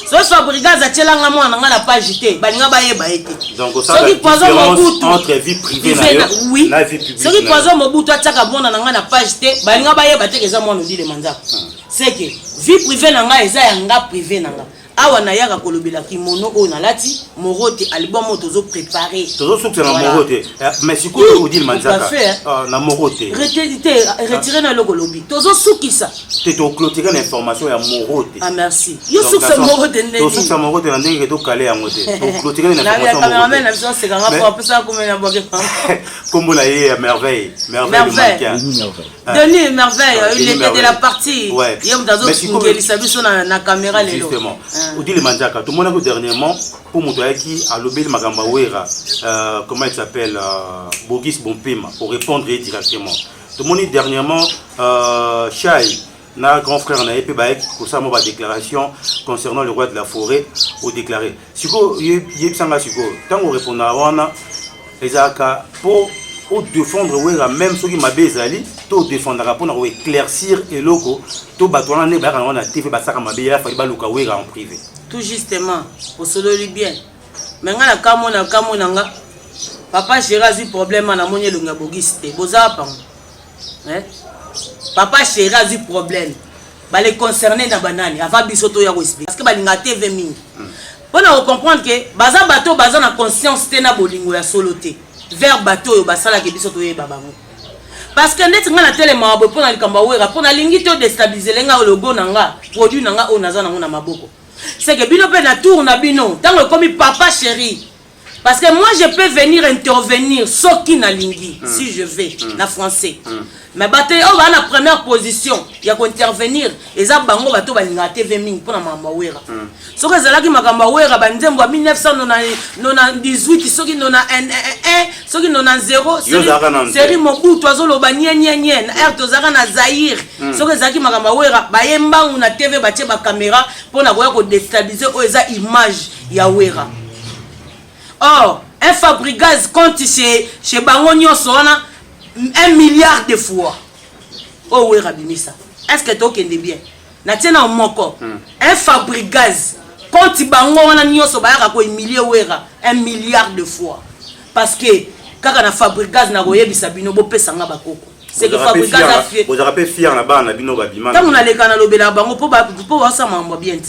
So Fabrigas a tela nga mwana nanga na page te ba linga ba yeba ete. Donc ça la différence entre vie privée na la vie publique. Soki poison mobutu ataka mwana nanga na page te ba linga ba yeba te keza mwana ndile manzaka. C'est que vie privée nanga eza ya nga privé nanga. Awa na yaka kolobela kimono o na lati morote album tozo préparer tozo soukse na morote mais siko odile manzaka na morote retirer na logo lobi tozo soukisa te to clôturer l'information ya morote. Ah merci yo soukse morote ndenge to soukse morote na ndenge to kale yango te to clôturer l'information na cameraman na biso c'est kanga pour apesa comme na boke comme la ye merveille Denis merveille il était de la partie yem dazo ngelisa biso na caméra lelo justement Odile Manzaka, tout le monde a dernièrement, pour Moutouaki, à l'obél Magamba Wera, comment il s'appelle, Bogis Bompema, pour répondre directement. Tout le monde dernièrement, Chai, notre grand frère, n'a pas pu pour ça, ma déclaration concernant le roi de la forêt, au déclaré. Siko, Yepsanga Siko, tant qu'on répond à Wana, les Aka, pour défendre Wera, même ceux qui m'a bezali, tout défendre pour éclaircir et logo, tout batouana ne ba na TV ba saka mabe ya fa ba luka Wera en privé. Tout justement, pour se le bien. Mais nga na kamo na nga, papa chéri a eu problème na monye lunga bogiste, boza pa. Hein? Papa chéri a eu problème. Ba les concerner na banani, avant bisoto ya ko expliquer parce que ba linga TV mingi. Pour na comprendre que baza bato baza na conscience te na bolingo ya soloté. Vers bateau yo basala ke biso to yeba bango parce que ndeti nga na telema abo pona likamba Wera pona lingi to déstabiliser lenga logo nanga produit nanga o naza nango na maboko c'est que bino pe na tour na bino tango komi papa chéri parce que moi je peux venir intervenir soki na lingi si je vais na français mais bato o ba na première position ya ko intervenir eza bango bato balinga TV mingi pona mama Wera soki ezalaki makambo Wera banzembo ya 1998 soki nona 1 soki nona 0 série Mobutu azoloba nye air tozaka na Zaire soki ezalaki makambo Wera bayembangu na TV batie ba caméra pona koya ko déstabiliser o eza image ya Wera. Or un Fabrigas compte chez bango nyonso wana 1 milliard de fois. Oh Wera bimisa. Est-ce que tu kende bien? Na tiena moko. Un Fabrigas compte bango wana nyonso bayaka ko humilier Wera 1 milliard de fois. Parce que kaka na Fabrigas na koyebisa bino bo pesanga bakoko. C'est que Fabrigas a fait. Vous aurez fier là-bas na bino babima. Tant on a les canaux bela bango pour ça mamba bien.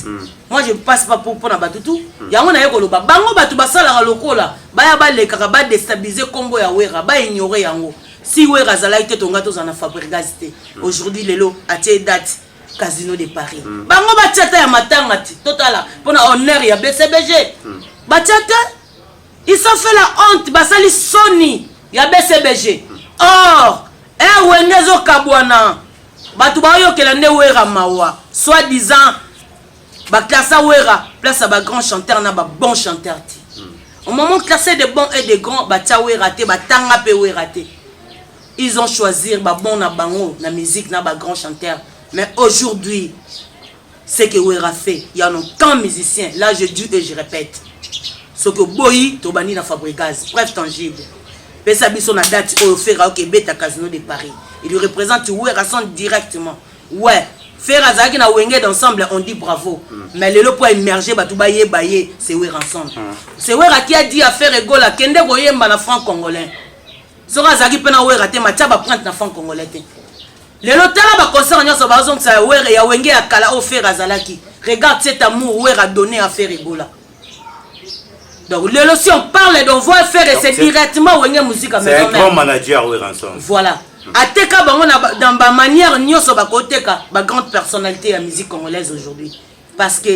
Moi je passe pas pour na batutu. Yango na yeko loba bango batu basala lokola. Baya ba le kaka ba déstabiliser Congo ya Wera, ba ignorer yango. Si Wera zala ite tonga to na Fabrigas te. Aujourd'hui lelo a date Casino de Paris. Bango ba tchata ya matanga ti. Totala pona honneur ya BCBG. Ba tchata ils sont fait la honte basali Sony ya BCBG. Or wengezo kabwana batu ba yokela nde Wera mawa soit disant ba classe Wera place ba grand chanteur na ba bon chanteur ti au moment classer de bons et de grands ba tia Wera te ba tanga pe Wera te ils ont choisi ba bon na bango na musique na ba grand chanteur mais aujourd'hui ce que Wera fait il y en a aucun musicien là je dis et je répète ce que boyi to bani na Fabrigas bref tangible. Pesa biso na date au Fera au Québec à Casino de Paris. Il lui représente Wera son directement. Ouais, Fera Zaki na Wenge d'ensemble on dit bravo. Mais le pour émerger batu baye c'est Wera ensemble. C'est Wera qui a dit à faire Egola kende koyemba na franc congolais. Sora Zaki pena Wera te macha ba prendre na franc congolais te. Le lotala ba concert nyoso ba zong sa Wera ya Wenge ya kala au Fera Zalaki. Regarde cet amour Wera donné à faire Egola. Donc, si on parle de voix faire, c'est directement Wenge musique à c'est un grand manager Wera ensemble. Voilà. Ateka bango dans ma manière nyoso ba koteka ba grande personnalité de la musique congolaise aujourd'hui parce que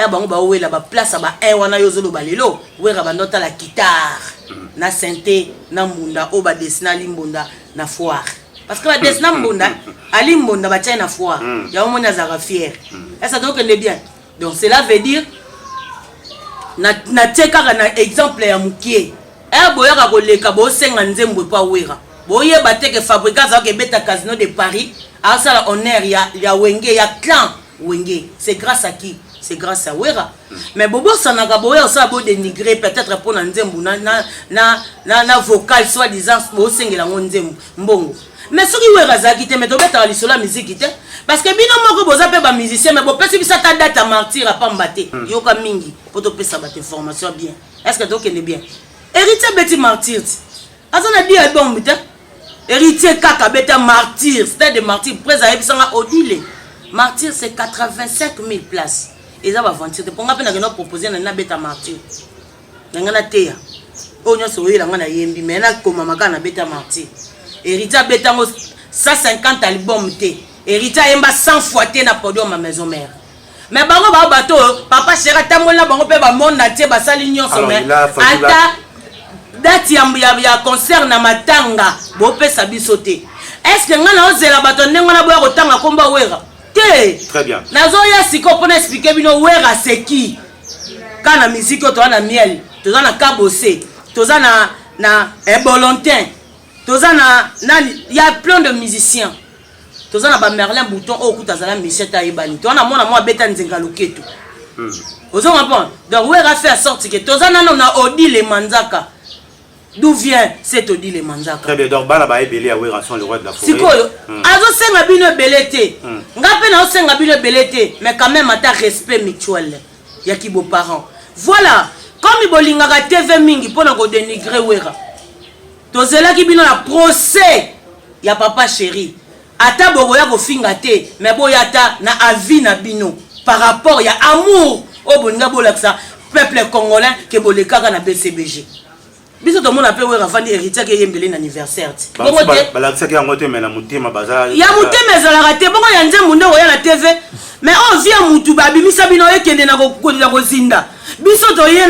bango ba wela ba place ba wana yozolo balelo wera bandota la guitare na synthé na mbunda o ba desina limbunda na foire parce que ba desina mbunda ali mbunda ba na foire ya omoni azaka fier ça donc est bien donc cela veut dire na teka na exemple ya mukie boyaka koleka bo senga nzembo pa wera boye bateke fabricants za ke beta casino de Paris a ça la honneur ya wenge ya clan wenge c'est grâce à qui c'est grâce à wera mais bobo sanaka boye ça bo dénigrer peut-être pour na nzembo na vocal soit disant bo sengela nzembo mbongo mais ce qui wera za kité mais to beta li sola musique kité parce que bino moko boza pe ba musicien mais bo pesi bisa ta date à martyr à pambate yoka mingi pour to pesa ba information bien est-ce que donc est bien héritier beti martyr azana di album bita héritier kaka beta martyr c'était des martyrs près à ebisanga odile martyr c'est 85 000 places et ça va vendre pour nga pena que nous proposer na beta martyr ngana teya onyo so yela ngana yembi mais na koma makana beta martyr héritier beta 150 albums te héritier yemba 100 fois te na podium ma maison mère mais bango ba bato papa chéra tamola bango pe ba monde na tie ba sali nyonso mais ata date ya concert na matanga bo pesa biso te est-ce que ngana ozela bato ndengo na boya kotanga komba wera te très bien nazo ya siko pona expliquer bino wera c'est qui kana musique to na miel to na kabose to na Bolontin to na il y a plein de musiciens to na ba Merlin Bouton o kutazala Micheta Ebani to na mona mo beta nzenga loketo ozo comprendre donc wera fait à sortir que to na Odile Manzaka. D'où vient cet Odile Manzaka? Très bien, donc bana ba ebele ya wera sont le roi de la forêt. Sikoyo, azo senga bino belete. Ngape na senga bino belete, mais quand même ata respect mutuel ya ki beaux parents. Voilà, comme ibolingaka TV mingi pona ko dénigrer wera. Tozela ki bino na procès ya papa chéri. Ata boya ko finga te, mais boyata na avis na bino par rapport ya amour au boninga bolaksa peuple congolais ke bolekaka na BCBG. Biso to mona pe wera vandi héritier ke yembele na anniversaire ti bongo te balakisa ke ngote mais na mutima bazali ya mutema ezala raté bongo ya nzembo nde oya na TV mais on vient mutu babimisa bino ekende na ko zinda biso to ye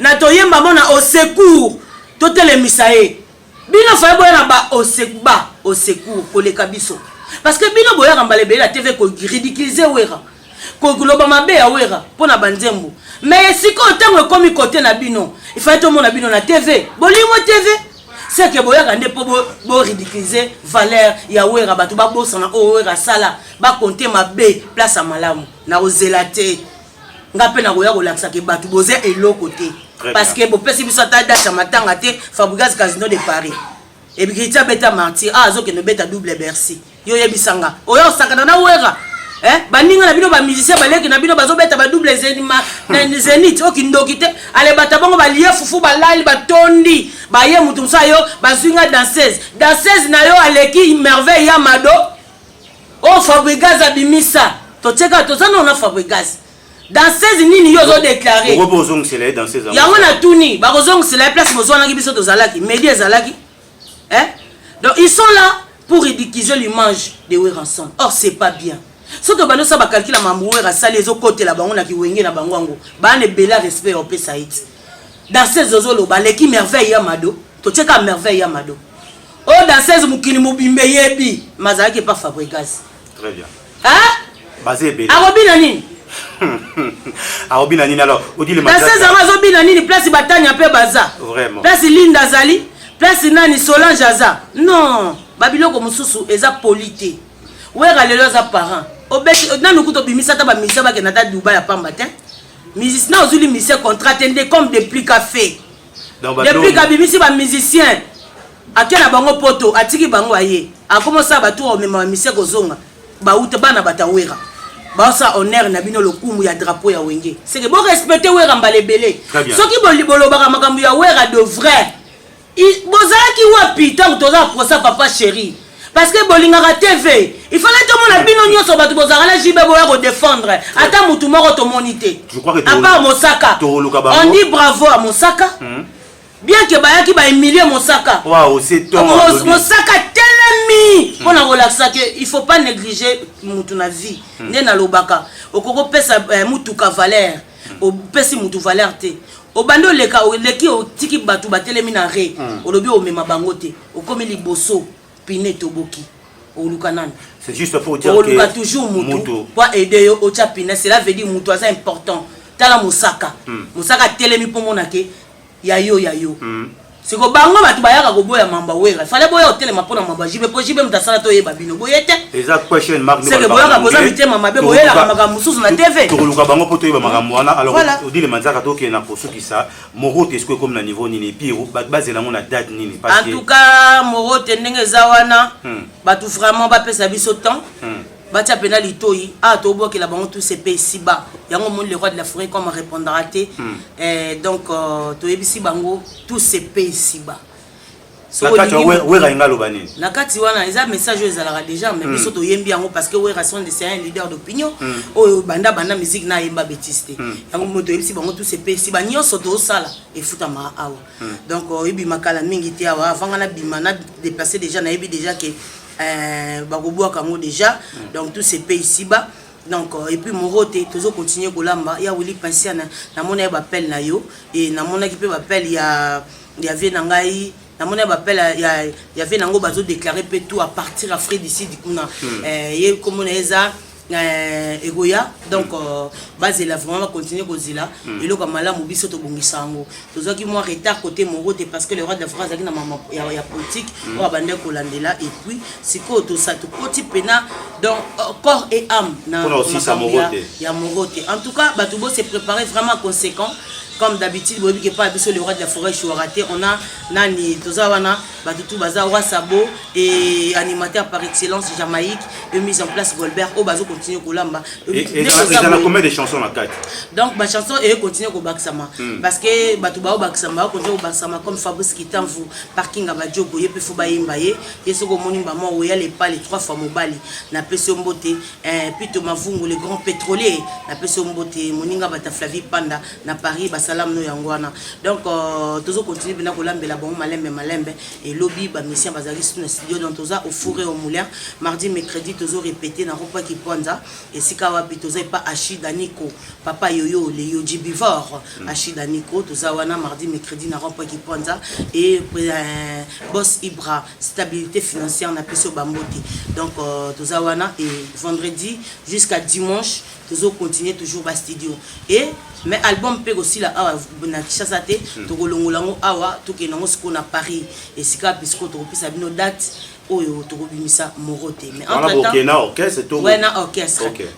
na to yemba mona au secours to telemisa ye bino fa boya na ba au secours koleka biso parce que bino boya kambale be la TV ko ridiculiser wera ko globa mabe ya wera pona banzembo mais si ko tango komi côté na bino il faut tout monde bino na TV bolimo TV c'est que boya kande po bo ridiculiser valeur ya wera batu ba bosa na o wera sala ba compter mabe place à malamu na ozelate ngape na koya ko laksa ke batu boze eloko te parce que bo pesi biso ta date matanga te Fabrigas Casino de Paris et Brita beta martyr azo ke no beta double Bercy yo yebisanga oyo sakana na wera baninga na bino ba musicien baleki na bino bazo beta ba double Zenith okindokite ale bata bongo ba lié fufu ba lali ba tondi ba ye mutu msa yo ba swinga danseuse na yo aleki merveille ya mado o Fabrigas abimisa to cheka to sana na Fabrigas danseuse nini yo zo déclarer robozong c'est là danseuse ya wana tuni ba kozong c'est la place mozwana ki biso to zalaki media zalaki donc ils sont là pour ridiculiser l'image de Weranson. Or c'est pas bien. Soto bano sa ba calcula mamoué rasali ezo côté la bango na ki wenge na bango ba ne bela respect au pesaït dans ces ozolo ba leki merveille ya mado to cheka merveille ya mado o dans ces mukini mubimbe yebi mazaki pas Fabrigas très bien basé bela arobina nini arobina nini alors Odile Manzaka dans ces arobina nini place batanya pe baza vraiment place Linda Zali place nani Solange Aza non babiloko mususu eza polité wera lelo za parents obeti nanu kuto bimisa ta ba misa ba kenata Dubai ya pamba te musicien na ozuli musicien contraté comme depuis café depuis ka bimisi ba musicien akena bango poto atiki bango aye akomosa ba tour mema musicien kozonga ba uta bana batawera ba sa honneur na bino lokumu ya drapeau ya wenge c'est que bon respecter wera mbalebele soki bolibolo baka makambu ya wera de vrai bozalaki wapi tant toza procès papa chéri parce que bolingaka TV il fallait tout le monde bino nyonso batu bozala jibe boya ko défendre ata mutu moko to monité à part Mosaka on dit bravo à Mosaka bien que bayaki ba humilier Mosaka waouh c'est toi Mosaka telemi on a ça que il faut pas négliger mutu na vie ne na lobaka okoko pesa mutu ka valeur o pesi mutu valeur te o bando leka o leki o tiki batu batelemi na re o lobi o mema bango te o komi liboso pine toboki o lukanana. C'est juste pour dire que on toujours mutu pour aider yo o chapina, cela veut dire mutu c'est important. Tala musaka musaka telemi po monake ya yo c'est que bango batu bayaka ko boya mamba wera fallait boya hotel ma pona mamba jibe mutasala to yeba bino boyete exact question mark c'est que boya ka boza mitema mabe boya ka maka mususu na TV to luka bango poto yeba makambo wana alors on dit le manzaka to ke na posuki ça morote est-ce que comme na niveau nini pire base na mona date nini parce que en tout cas morote ndenge zawana batu vraiment ba pesa biso temps batia pena litoi to boki la bango tout ces pays si bas yango mon le roi de la forêt comme répondra té donc to yebisi bango tous ces pays si bas na kati wana eza message ezalaka déjà mais biso to yembi yango parce que wera sont des un leader d'opinion o banda musique na yemba bêtiste yango moto yebisi bango tous ces pays si bas nyonso to sala et futama awa donc yebi makala mingi te awa avant na bima na déplacer déjà na yebi déjà que bakoboa kango déjà donc tous ces pays ici bas donc et puis morote toujours continuer kolamba ya wili pensia na mona ba appel na yo et na mona ki pe ba appel ya vie na ngai na mona ba appel ya vie nango bazo déclarer pe tout à partir à frais d'ici dikuna ye comme on eza egoya donc base la vraiment continuer kozila et le kamala mobiso to bongisango tozoki moi retard côté morote parce que le roi de la France aki na mama ya politique on va bande kolandela et puis siko to ça to petit pena donc corps et âme na ya morote en tout cas batubo se préparer vraiment conséquent comme d'habitude bobi que pas biso le roi de la forêt raté on a nani tozawana batutu baza roi sabo et animateur par excellence Jamaïque et mise en place Goldberg au bazo continuer kolamba et ça a combien de chansons la carte donc ma chanson et continuer ko baksama parce que batu ba baksama continuer ko baksama comme Fabrice Kitamvu parking abajo boye pe fo ba yimba ye yeso ko moni ba mo oya les pas les 3 fois mobali na peso mbote plutôt mavungu le grand pétrolier na peso mbote moninga bata Flavie Panda na Paris salam no yangwana donc toujours continuer bina kolambela bon malembe et lobby ba mission bazali sur le studio dans toza au fourré au moulin mardi mercredi toujours répéter na ropa ki ponza et sika wapi toza pas Achida Nico papa yoyo le yoji bivor Achida Nico toza wana mardi mercredi na ropa ki ponza et boss Ibra stabilité financière na peso bamboti donc toza wana et vendredi jusqu'à dimanche toujours continuer toujours bas studio et mais album pe aussi là awa na Kinshasa te to kolongolango awa to ke nango siko na Paris et sika pisco to pisa bino date oyo to kobimisa morote mais entre temps na orchestre to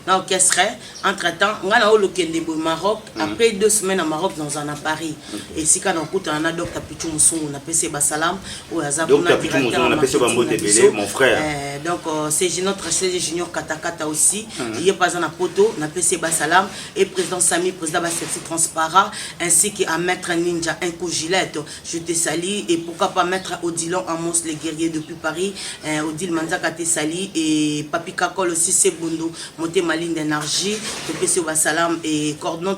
na orchestre entre temps ngana o lokende bo Maroc après 2 semaines à Maroc dans un à Paris et sika na kuta na Dr Pichu Musungu na PC Basalam o azabuna directeur na PC Bambote Belé mon frère donc c'est notre junior Katakata aussi il est pas en poto na PC Basalam et président Sami président Bassetti transparent ainsi que à maître Ninja Inco Gillette je te salue et pourquoi pas mettre Odilon Amos les guerriers depuis Paris Odile Manzaka te sali et Papi Kakol aussi c'est Bondo monter ma ligne d'énergie de PC Basalam et cordon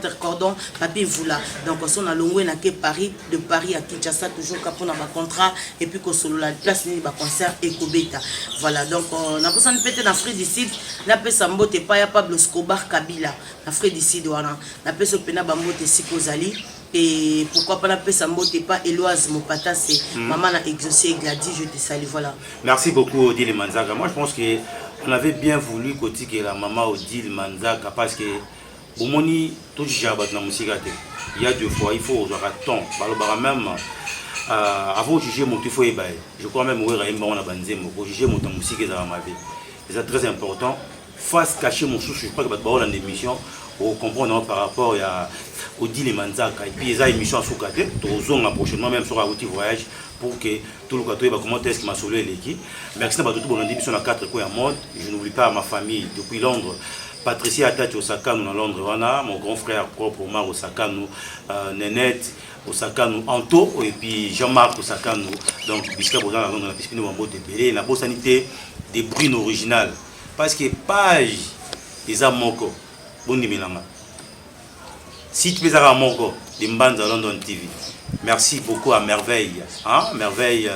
Papi Voula donc on a longé na ke Paris de Paris à Kinshasa toujours capon na ba contrat et puis ko solo la place ni ba concert et Kobeta voilà donc on a besoin de péter dans Fred ici na pesa mbote pa ya Pablo Escobar Kabila na Fred ici wana na pesa pena ba mbote sikozali et pourquoi pas la paix ça mbote pas Eloise Mopata c'est maman a exaucé Gladys je te salue voilà merci beaucoup Odile Manzaka moi je pense que on avait bien voulu côté que la maman Odile Manzaka parce que au moni tout jabat na musique il y a 2 fois il faut avoir temps balobara même avant de juger mon tifo et je crois même ouvrir un bon à banzemo pour juger mon musique dans ma vie c'est très important face cacher mon souci je crois que dans l'émission au comprendre par rapport à Odile Manzaka et puis les émissions à Soukate tous prochainement même sur un outil voyage pour que tout le monde va comment est-ce que m'a sauvé l'équipe merci à tout le monde sur la 4 coins à mode je n'oublie pas ma famille depuis Londres Patricia Atati Osaka nous dans Londres wana mon grand frère propre Omar Osaka nous Nenette Osaka nous Anto et puis Jean-Marc Osaka nous donc bisca bozana dans la piscine en beauté belé la sanité des bruits original parce que page des amoko boni milanga si tu peux avoir moko de Mbanza London TV merci beaucoup à Merveille hein Merveille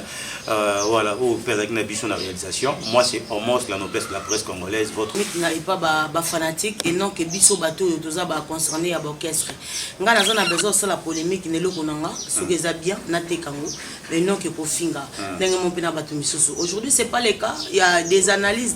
voilà, au Père avec Nabiso la réalisation. Moi, c'est Homos, la noblesse de la presse congolaise. Votre. Mais pas fanatique et non que biso bateau yotoza ba concerné à l'orchestre. Nga na zona besoin de la polémique ne lokonanga, ce que ça bien na tekango, mais non que kofinga. Ndenge mon pena bato misusu. Aujourd'hui, c'est pas le cas. Il y a des analyses,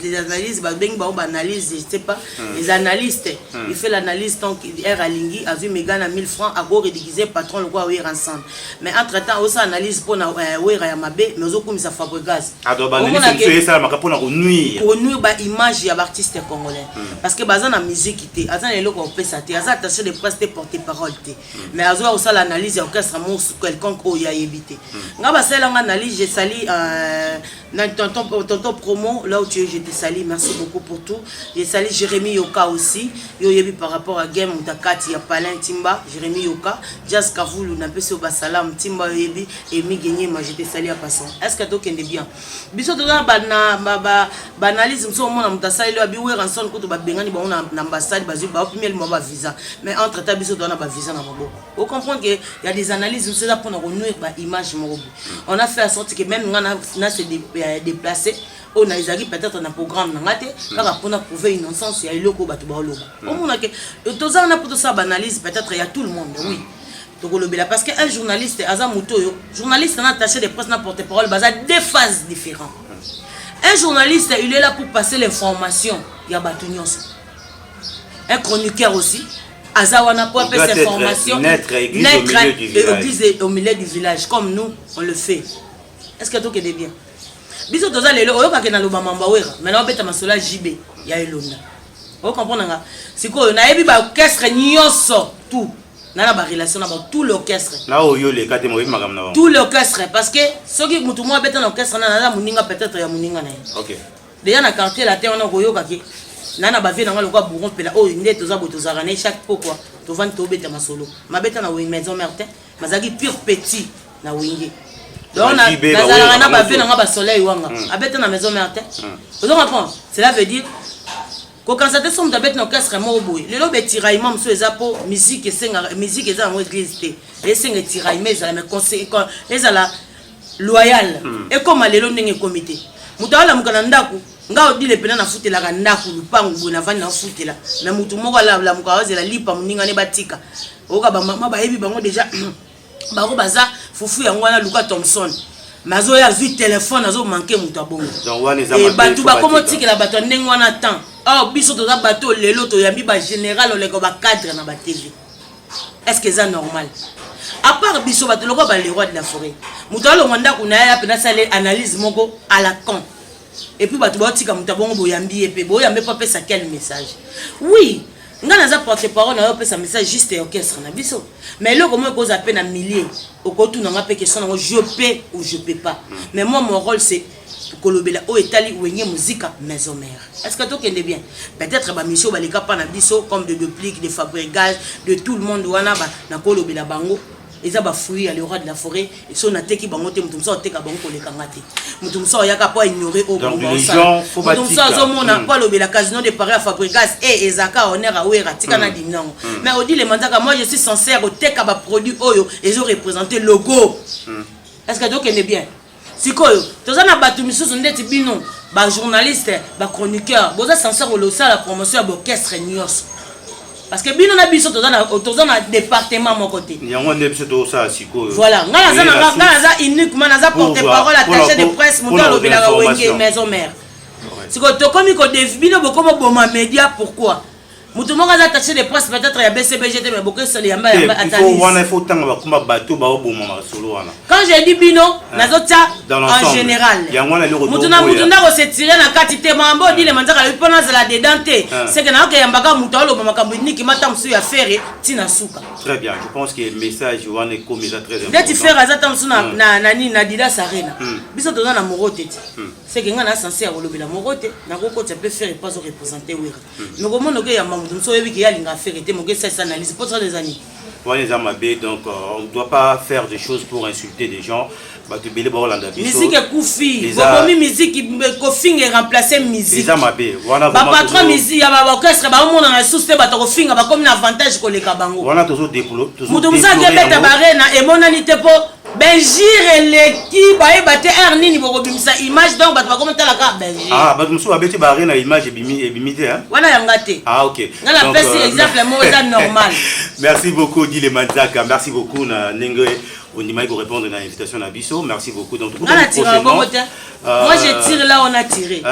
ba beng ba analyse, je sais pas, les analystes. Il fait l'analyse tant qu'il est alingi a vu Megan à 1000 francs à go rédigiser patron le quoi oui ensemble. Mais entre-temps, aussi analyse pour na wera ya mabe, mais ozo comme ça Fabregas. Alors analyse ça maka pour na nuire. Pour nuire ba image ya artiste congolais. Parce que bazan na musique té, azan les loko pesa té, azan attaché de presse té porter parole té. Mais azo aussi l'analyse ya orchestre mon quelconque o ya éviter. Nga ba sala analyse, je sali tonton promo là où tu es, je te salue, merci beaucoup pour tout. Je salue Jérémy Yoka aussi. Yo yebi par rapport à game Mutakati ya Palin Timba, Jérémy Yoka, Jazz Kavulu na peso basalam Timba yebi et mi gagné ma je te salue à passant. Est-ce que toi kende bien? Biso to na banalise mso mona mutasali lo abi we ranson ko to ba bengani ba na ambassade ba ba premier mo ba visa. Mais entre ta biso to na ba visa na maboko. Vous comprenez que il y a des analyses mso za pour na renouer ba image mo. On a fait en sorte que même na se déplacer on a ezaki peut-être un programme nangate kaka pour prouver une innocence ya iloko batu ba loba on mona que toza na pour ça banalise peut-être il y a tout le monde oui donc lobela parce que un journaliste aza mutoyo journaliste na attaché de presse na porte-parole baza deux phases différentes. Un journaliste il est là pour passer l'information ya batu nyonso. Un chroniqueur aussi azawana pour passer l'information naître au milieu du village comme nous on le fait. Est-ce que tout est bien? Biso toza lelo oyo ka na loba mamba wera mais na obeta masola JB ya elonda. Vous comprenez nga? Siko na yebi ba orchestre nyonso tout. Na ba relation na ba tout l'orchestre. Na oyo le kate mo makam na ba. Tout l'orchestre parce que soki mutu mo beta na orchestre na muninga peut-être ya muninga na ye. OK. Déjà na quartier la terre on a koyo ka ke. Na ba vie na nga lokwa bourron pela oyo nde toza botoza rané chaque pourquoi to vant to beta masolo. Ma beta na maison Martin, mazaki pure petit na wingi. Donc, on a un soleil avec la maison Martin. Vous comprenez? Cela veut dire que quand ça te semble d'abord un orchestre mort boy. Les lobes tiraillement monsieur zapo musique et musique est dans l'église. Les cinq tiraillements ça mais conseil les ala loyal et comme les lois n'engagent comité. Mutala mukanandaku nga odile pena na futela ka ndaku lupangu bona vani na futela mais mutu moko la mukawaze la lipa muninga ne batika. Oka ba mama ba yebi bango déjà bako baza fufu ya ngwana Luka Thompson mazo ya vu téléphone azo manquer mutu abongo et batu bakomo tikela batu ndenge wana temps oh biso to za bato lelo to yambi ba général oleko ba cadre na ba TV. Est-ce que c'est normal? À part biso bato loko ba les rois de la forêt mutu alo nganda kuna ya pena sale analyse moko à la con et puis batu ba tika mutu abongo boyambi epe boyambe pas pesa quel message? Oui nga naza porte-parole na yo pesa message juste orchestre na biso mais là comment cause appel na milliers au kotu na nga pe question na je peux ou je peux pas mais moi mon rôle c'est kolobela o etali wenye musique maison mère. Est-ce que toi kende bien peut-être ba mission ba leka pa na biso comme de duplique de Fabregas de tout le monde wana ba na kolobela bango eza ba fruit à l'Euro de la forêt et so na teki bango te mutumsa oteka bango koleka ngate mutumsa yaka pa ignorer au bon sens mutumsa zo mona pa lobela casino de Paris à Fabregas et ezaka honneur à wera tika na dinango mais on dit les mandaka moi je suis sincère oteka ba produit oyo ezo représenter logo. Est-ce que toi kende bien sikoyo toza na batu misusu ndeti bino ba journaliste ba chroniqueur boza sincère lo ça la promotion de orchestre nyos. Parce que bino na biso toza na département mon côté. Yango ne biso to ça sikoyo. Voilà, ngana uniquement naza porte-parole attaché de presse muto lobela ka wenge maison mère. Sikoyo to komi ko bino bokomo boma média pourquoi? Mutu mo kaza attaché de presse peut-être ya BCBGT mais beaucoup ça yamba il faut tanga ba kuma bato ba oboma solo wana. Quand j'ai dit bino nazota en général. Mutu na ko se tirer na katité mambo dit le manzaka le pona za la dedante. C'est que na ko yamba ka mutu alo makambo niki mata msu ya faire tina suka. Très bien, je pense que le message wana est comme très important. Dès tu faire azata msu na nani na dida sarena. Biso toza na morote ti. C'est que ngana censé a kolobela morote na ko ko tu peux faire pas représenter wera. Mais comment no ke ya donc on ne doit pas faire des choses pour insulter des gens. Musique est koufi. Musique est remplacer musique. Patron musique, orchestre, on a souci de comme un avantage pour les cabango. On a toujours des Belgique l'équipe baye baté air nini boko bimisa image donc bato bakoma tala ka Belgique. Ah bato musu abeti ba na image ebimité hein. Wana yanga te. Ah OK. Ngala pesi exemple mo ça normal. Merci beaucoup Dile Manzaka, merci beaucoup na Nenge Ondimai pour répondre à l'invitation na biso. Merci beaucoup donc tout moi je tire là on a tiré.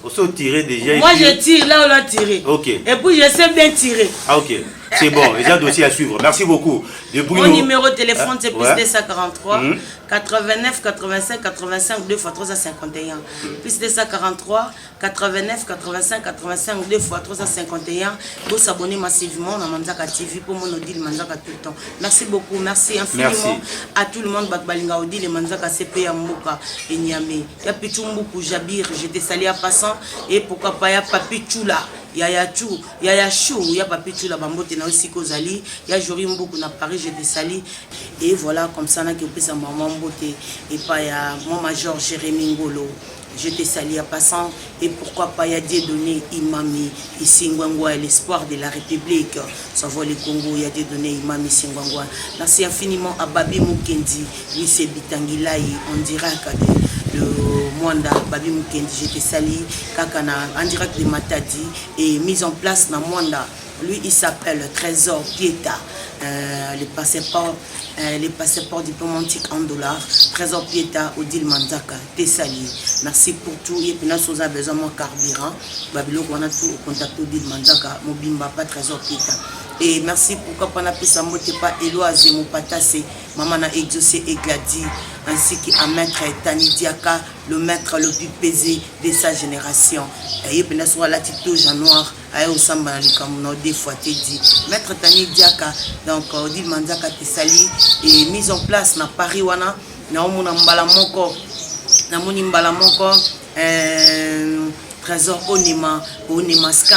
On s'est tiré déjà. Moi je tire là on a tiré. OK. Et puis je sais bien tirer. Ah OK. C'est bon, il y a un dossier à suivre. Merci beaucoup. Mon numéro de téléphone c'est plus 243 89 85 85 2 x 351. Plus 243 89 85 85 2 x 351. Vous s'abonnez massivement à Manzaka TV pour mon Odile Manzaka tout le temps. Merci beaucoup, merci infiniment à tout le monde. Bakbalinga Odile Manzaka CP Mboka et Niamey. Ya Pichumbuku Jabir, j'étais salé à passant et pourquoi pas ya Papi Chula. Yaya Chou, Yaya Chou, ya Papi Chula Bambote na aussi Kozali, ya Jorim Mboku na Paris, j'étais salé et voilà comme ça na qui opé sa maman Mbote et pas ya mon major Jérémy Ngolo. J'étais sali à passant et pourquoi pas y a des données Imami ici Ngwangwa l'espoir de la République ça voit les Congo y a des données Imami ici Ngwangwa. Merci infiniment à Babi Mukendi lui c'est Bitangilaï en direct de Mwanda Babi Mukendi j'étais sali kakana en direct de Matadi et mise en place na Mwanda. Lui il s'appelle Trésor Pieta. Les passeports diplomatiques en dollars. Trésor Pieta, Odile Manzaka, Tessali. Merci pour tout. Et puis, nous avons besoin de carburant. Babylone, on a tout contacté Odile Manzaka, Mobimba, pas Trésor Pieta. Et merci pourquoi pas n'appeler ça pas Eloise mon patassé maman a exaucé Egladi ainsi qu'à maître Tani Diaka le maître le plus pesé de sa génération et puis là sur la tito Jean Noir ayo samba na likamuno des fois te dit maître Tani Diaka donc Odile Manzaka Tessali et mise en place na Paris wana na omona mbala moko Trésor Onemaskan,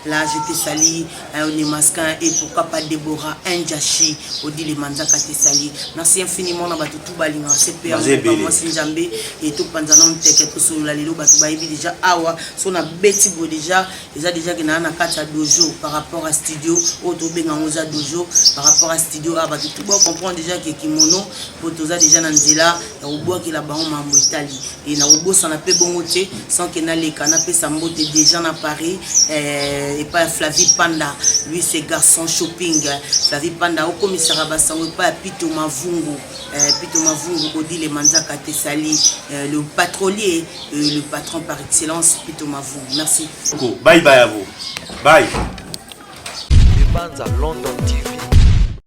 là j'étais sali, Onemaskan et pourquoi pas Déborah Ndjachi, Odile Manzaka Tessali. Merci infiniment na batu tout balinga, CP moi Sinjambe et tout panzanon teke tout sur la lilo batu baibi déjà awa, son a beti go déjà, déjà que na kacha dojo par rapport à studio, auto benga ngoza dojo par rapport à studio a batu tout bon comprendre déjà que kimono potoza déjà na nzela, ya oboa ki la baron mambo Italie et na obo sana pe bongote sans que na le canapé Sambote déjà à Paris et pas Flavie Panda lui c'est garçon shopping Flavie Panda au commissariat Bassango pas Pito Mavungu Odile Manzaka Tessali le pétrolier le patron par excellence Pito Mavungu. Merci. Bye bye à vous. Bye. Libanza London TV.